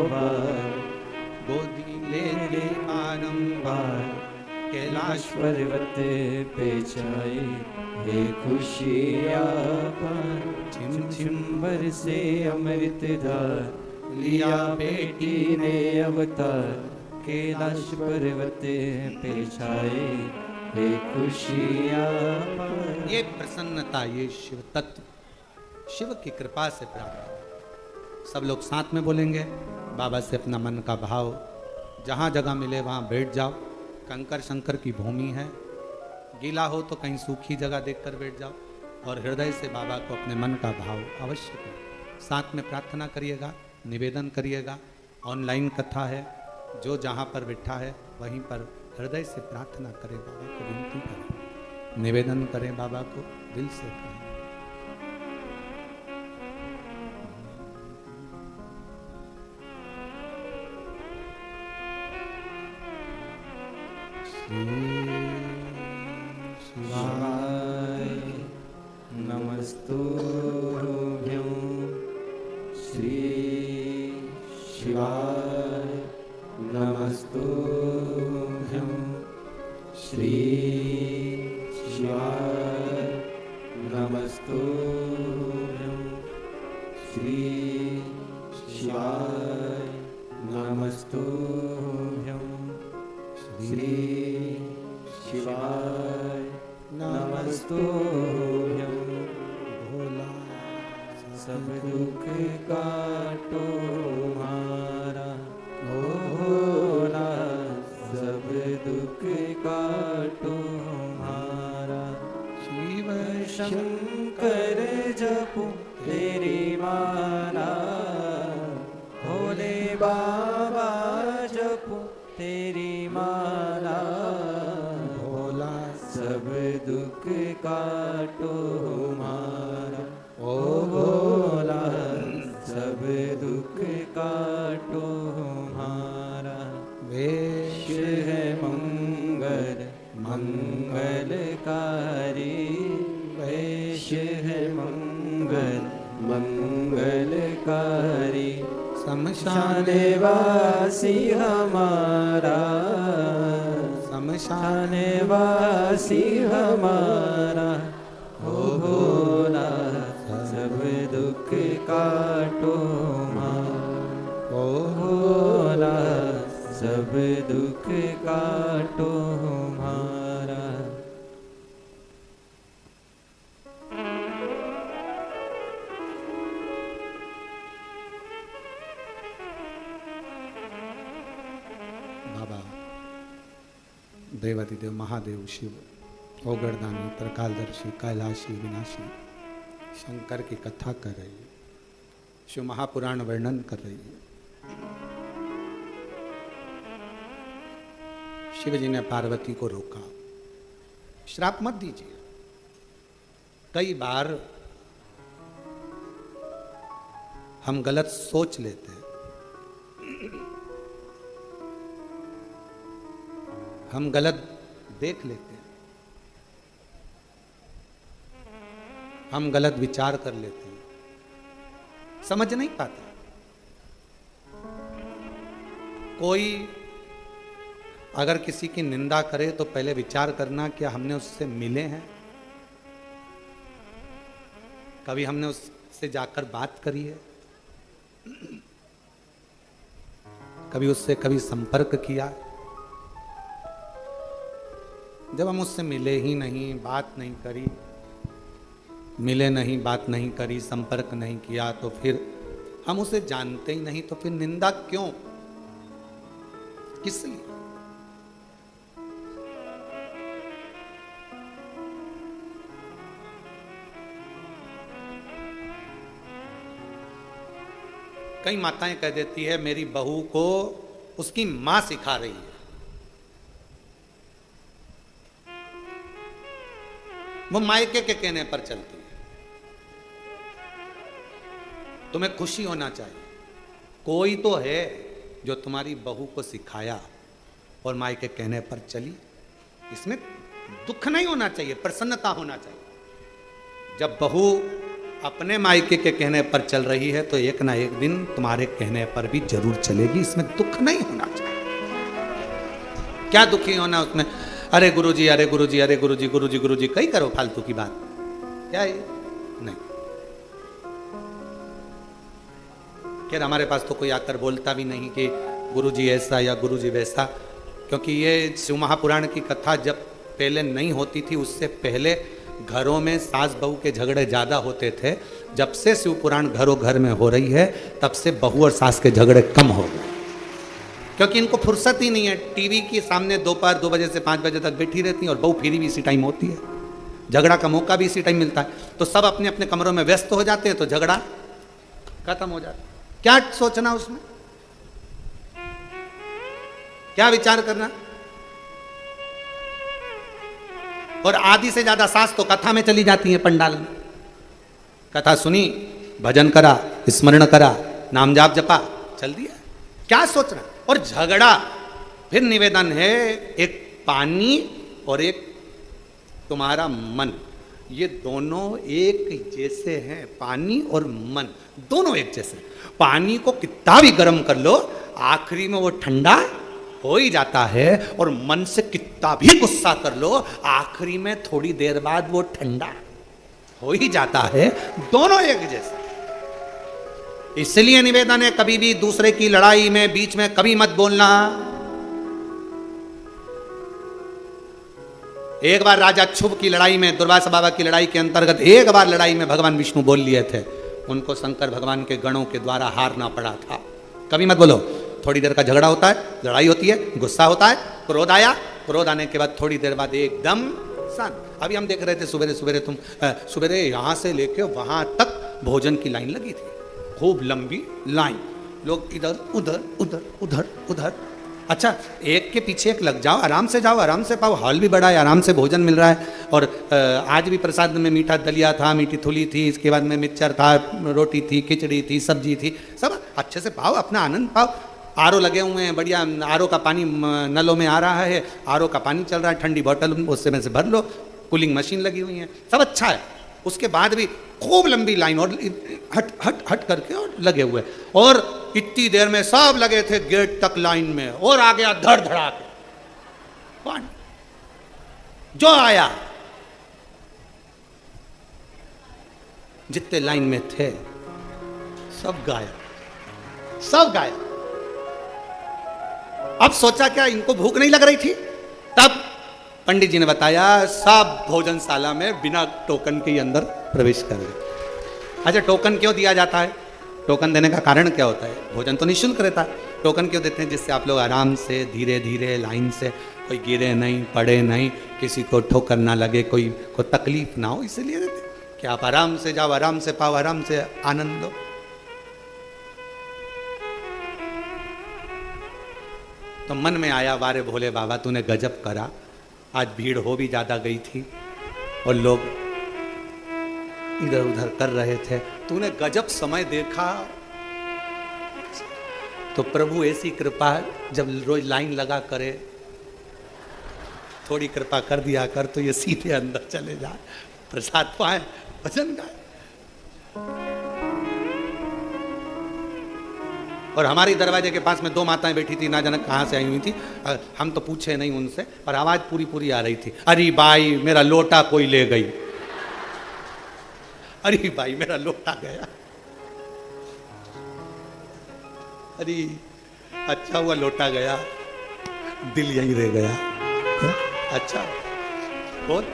Speaker 1: बार, गोदी ले ले बारंबार, कैलाश
Speaker 2: पर्वत पे जाए हे खुशियाँ पार छिम छिम बरसे अमृत धार लिया बेटी ने अवतार कैलाश पर्वत पे छाए हे खुशियाँ पार।
Speaker 1: ये प्रसन्नता, ये शिव तत्व शिव की कृपा से प्राप्त है। सब लोग साथ में बोलेंगे, बाबा से अपना मन का भाव, जहाँ जगह मिले वहाँ बैठ जाओ। कंकर शंकर की भूमि है, गीला हो तो कहीं सूखी जगह देखकर बैठ जाओ और हृदय से बाबा को अपने मन का भाव अवश्य करो। साथ में प्रार्थना करिएगा, निवेदन करिएगा। ऑनलाइन कथा है, जो जहाँ पर बैठा है वहीं पर हृदय से प्रार्थना करें, बाबा को विनती करें, निवेदन करें, बाबा को दिल से करें।
Speaker 2: शिवाय नमस्तुभ्यं श्री शिवाय नमस्तुभ्यं श्री शिवाय नमस्तुभ्यं श्री शिवाय नमस्तुभ्यं श्री शिवाय नमस्तुभ्यं भोला सब दुख काटो हमारा ओ भोला सब दुख काटो हमारा शिव शंकर जपो तेरी माला भोले बाबा जपो तेरी माला सब दुख काटो हमारा ओ भोला सब दुख काटो हमारा वेश है मंगल मंगलकारी वेश है मंगल मंगलकारी शमशान वासी हमारा शमशान वासी हमारा हो भोला सब दुख काटो हमारा ओ भोला सब दुख काटो हमारा।
Speaker 1: बाबा देवादिदेव महादेव शिव ओगरदानी त्रिकालदर्शी कैलाशी विनाशी शंकर की कथा कर रही है, शिव महापुराण वर्णन कर रही है। शिव जी ने पार्वती को रोका, श्राप मत दीजिए। कई बार हम गलत सोच लेते हैं, हम गलत देख लेते हैं, हम गलत विचार कर लेते हैं, समझ नहीं पाते। कोई अगर किसी की निंदा करे तो पहले विचार करना क्या हमने उससे मिले हैं, कभी हमने उससे जाकर बात करी है, कभी संपर्क किया। जब हम उससे मिले ही नहीं, बात नहीं करी, मिले नहीं, बात नहीं करी, संपर्क नहीं किया, तो फिर हम उसे जानते ही नहीं, तो फिर निंदा क्यों, किस लिए? कई माताएं कह देती है मेरी बहू को उसकी मां सिखा रही है, वो मायके के कहने पर चलती है। तुम्हें खुशी होना चाहिए, कोई तो है जो तुम्हारी बहू को सिखाया और मायके कहने पर चली, इसमें दुख नहीं होना चाहिए, प्रसन्नता होना चाहिए। जब बहू अपने मायके के कहने पर चल रही है तो एक ना एक दिन तुम्हारे कहने पर भी जरूर चलेगी, इसमें दुख नहीं होना चाहिए। क्या दुखी होना उसमें, अरे गुरुजी, अरे गुरुजी, अरे गुरुजी, गुरुजी गुरुजी कहीं करो फालतू की बात, क्या है? नहीं। खैर हमारे पास तो कोई आकर बोलता भी नहीं कि गुरुजी ऐसा या गुरुजी वैसा, क्योंकि ये शिव महापुराण की कथा जब पहले नहीं होती थी, उससे पहले घरों में सास बहू के झगड़े ज़्यादा होते थे। जब से शिव पुराण घरों घर में हो रही है तब से बहू और सास के झगड़े कम हो गए, क्योंकि इनको फुर्सत ही नहीं है। टीवी के सामने दोपहर 2 बजे से 5 बजे तक बैठी रहती हैं और बहू फिरी भी इसी टाइम होती है, झगड़ा का मौका भी इसी टाइम मिलता है, तो सब अपने अपने कमरों में व्यस्त हो जाते हैं, तो झगड़ा खत्म हो जाता है। क्या सोचना उसमें, क्या विचार करना? और आधी से ज्यादा सास तो कथा में चली जाती है, पंडाल में कथा सुनी, भजन करा, स्मरण करा, नाम जाप जपा, चल दिया, क्या सोचना। और झगड़ा, फिर निवेदन है, एक पानी और एक तुम्हारा मन, ये दोनों एक जैसे हैं, पानी और मन दोनों एक जैसे। पानी को कितना भी गर्म कर लो आखिरी में वो ठंडा हो ही जाता है, और मन से कितना भी गुस्सा कर लो आखिरी में थोड़ी देर बाद वो ठंडा हो ही जाता है, दोनों एक जैसे। इसलिए निवेदन है कभी भी दूसरे की लड़ाई में बीच में कभी मत बोलना। एक बार राजा क्षुभ की लड़ाई में, दुर्वासा बाबा की लड़ाई के अंतर्गत एक बार लड़ाई में भगवान विष्णु बोल लिए थे, उनको शंकर भगवान के गणों के द्वारा हारना पड़ा था। कभी मत बोलो, थोड़ी देर का झगड़ा होता है, लड़ाई होती है, गुस्सा होता है, क्रोध आया, क्रोध आने के बाद थोड़ी देर बाद एकदम शांत। अभी हम देख रहे थे सुबेरे यहाँ से लेके वहाँ तक भोजन की लाइन लगी थी, खूब लंबी लाइन, लोग इधर उधर उधर उधर उधर। अच्छा, एक के पीछे एक लग जाओ, आराम से जाओ, आराम से पाओ, हॉल भी बड़ा है, आराम से भोजन मिल रहा है। और आज भी प्रसाद में मीठा दलिया था, मीठी थुली थी, इसके बाद में मिक्सचर था, रोटी थी, खिचड़ी थी, सब्जी थी, सब अच्छे से पाओ, अपना आनंद पाओ। आरओ लगे हुए हैं, बढ़िया आरओ का पानी नलों में आ रहा है, आरओ का पानी चल रहा है, ठंडी बोतल उससे में से भर लो, कूलिंग मशीन लगी हुई है, सब अच्छा है। उसके बाद भी खूब लंबी लाइन और हट हट हट करके और लगे हुए, और इतनी देर में सब लगे थे गेट तक लाइन में, और आ गया धड़ धड़ा के कौन जो आया, जितने लाइन में थे सब गायब, सब गायब। अब सोचा क्या इनको भूख नहीं लग रही थी? तब पंडित जी ने बताया सब भोजनशाला में बिना टोकन के अंदर प्रवेश कर गए। अच्छा, टोकन क्यों दिया जाता है? टोकन देने का कारण क्या होता है? भोजन तो निःशुल्क रहता है, टोकन क्यों देते हैं? जिससे आप लोग आराम से धीरे धीरे लाइन से, कोई गिरे नहीं, पड़े नहीं, किसी को ठोकर ना लगे, कोई को तकलीफ ना हो, इसलिए देते हैं कि आप आराम से जाओ, आराम से पाओ, आराम से आनंद लो। तो मन में आया, वारे भोले बाबा तूने गजब करा, आज भीड़ हो भी ज़्यादा गई थी और लोग इधर उधर कर रहे थे, तूने गजब समय देखा। तो प्रभु ऐसी कृपा, जब रोज लाइन लगा करे, थोड़ी कृपा कर दिया कर तो ये सीधे अंदर चले जाए, प्रसाद पाए, भजन गाए। और हमारी दरवाजे के पास में 2 माताएं बैठी थी, ना जाने कहाँ से आई हुई थी। हम तो पूछे नहीं उनसे, पर आवाज़ पूरी पूरी आ रही थी, अरे भाई मेरा लोटा कोई ले गई, अरे भाई मेरा लोटा गया, अरे अच्छा हुआ लोटा गया, दिल यहीं रह गया। अच्छा बोल।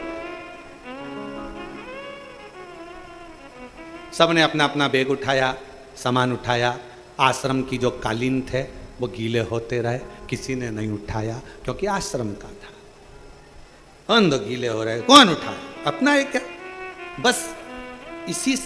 Speaker 1: सबने अपना अपना बैग उठाया, सामान उठाया। आश्रम की जो कालीन थे वो गीले होते रहे, किसी ने नहीं उठाया क्योंकि आश्रम का था। अंध गीले हो रहे, कौन उठाया? अपना एक क्या, बस इसी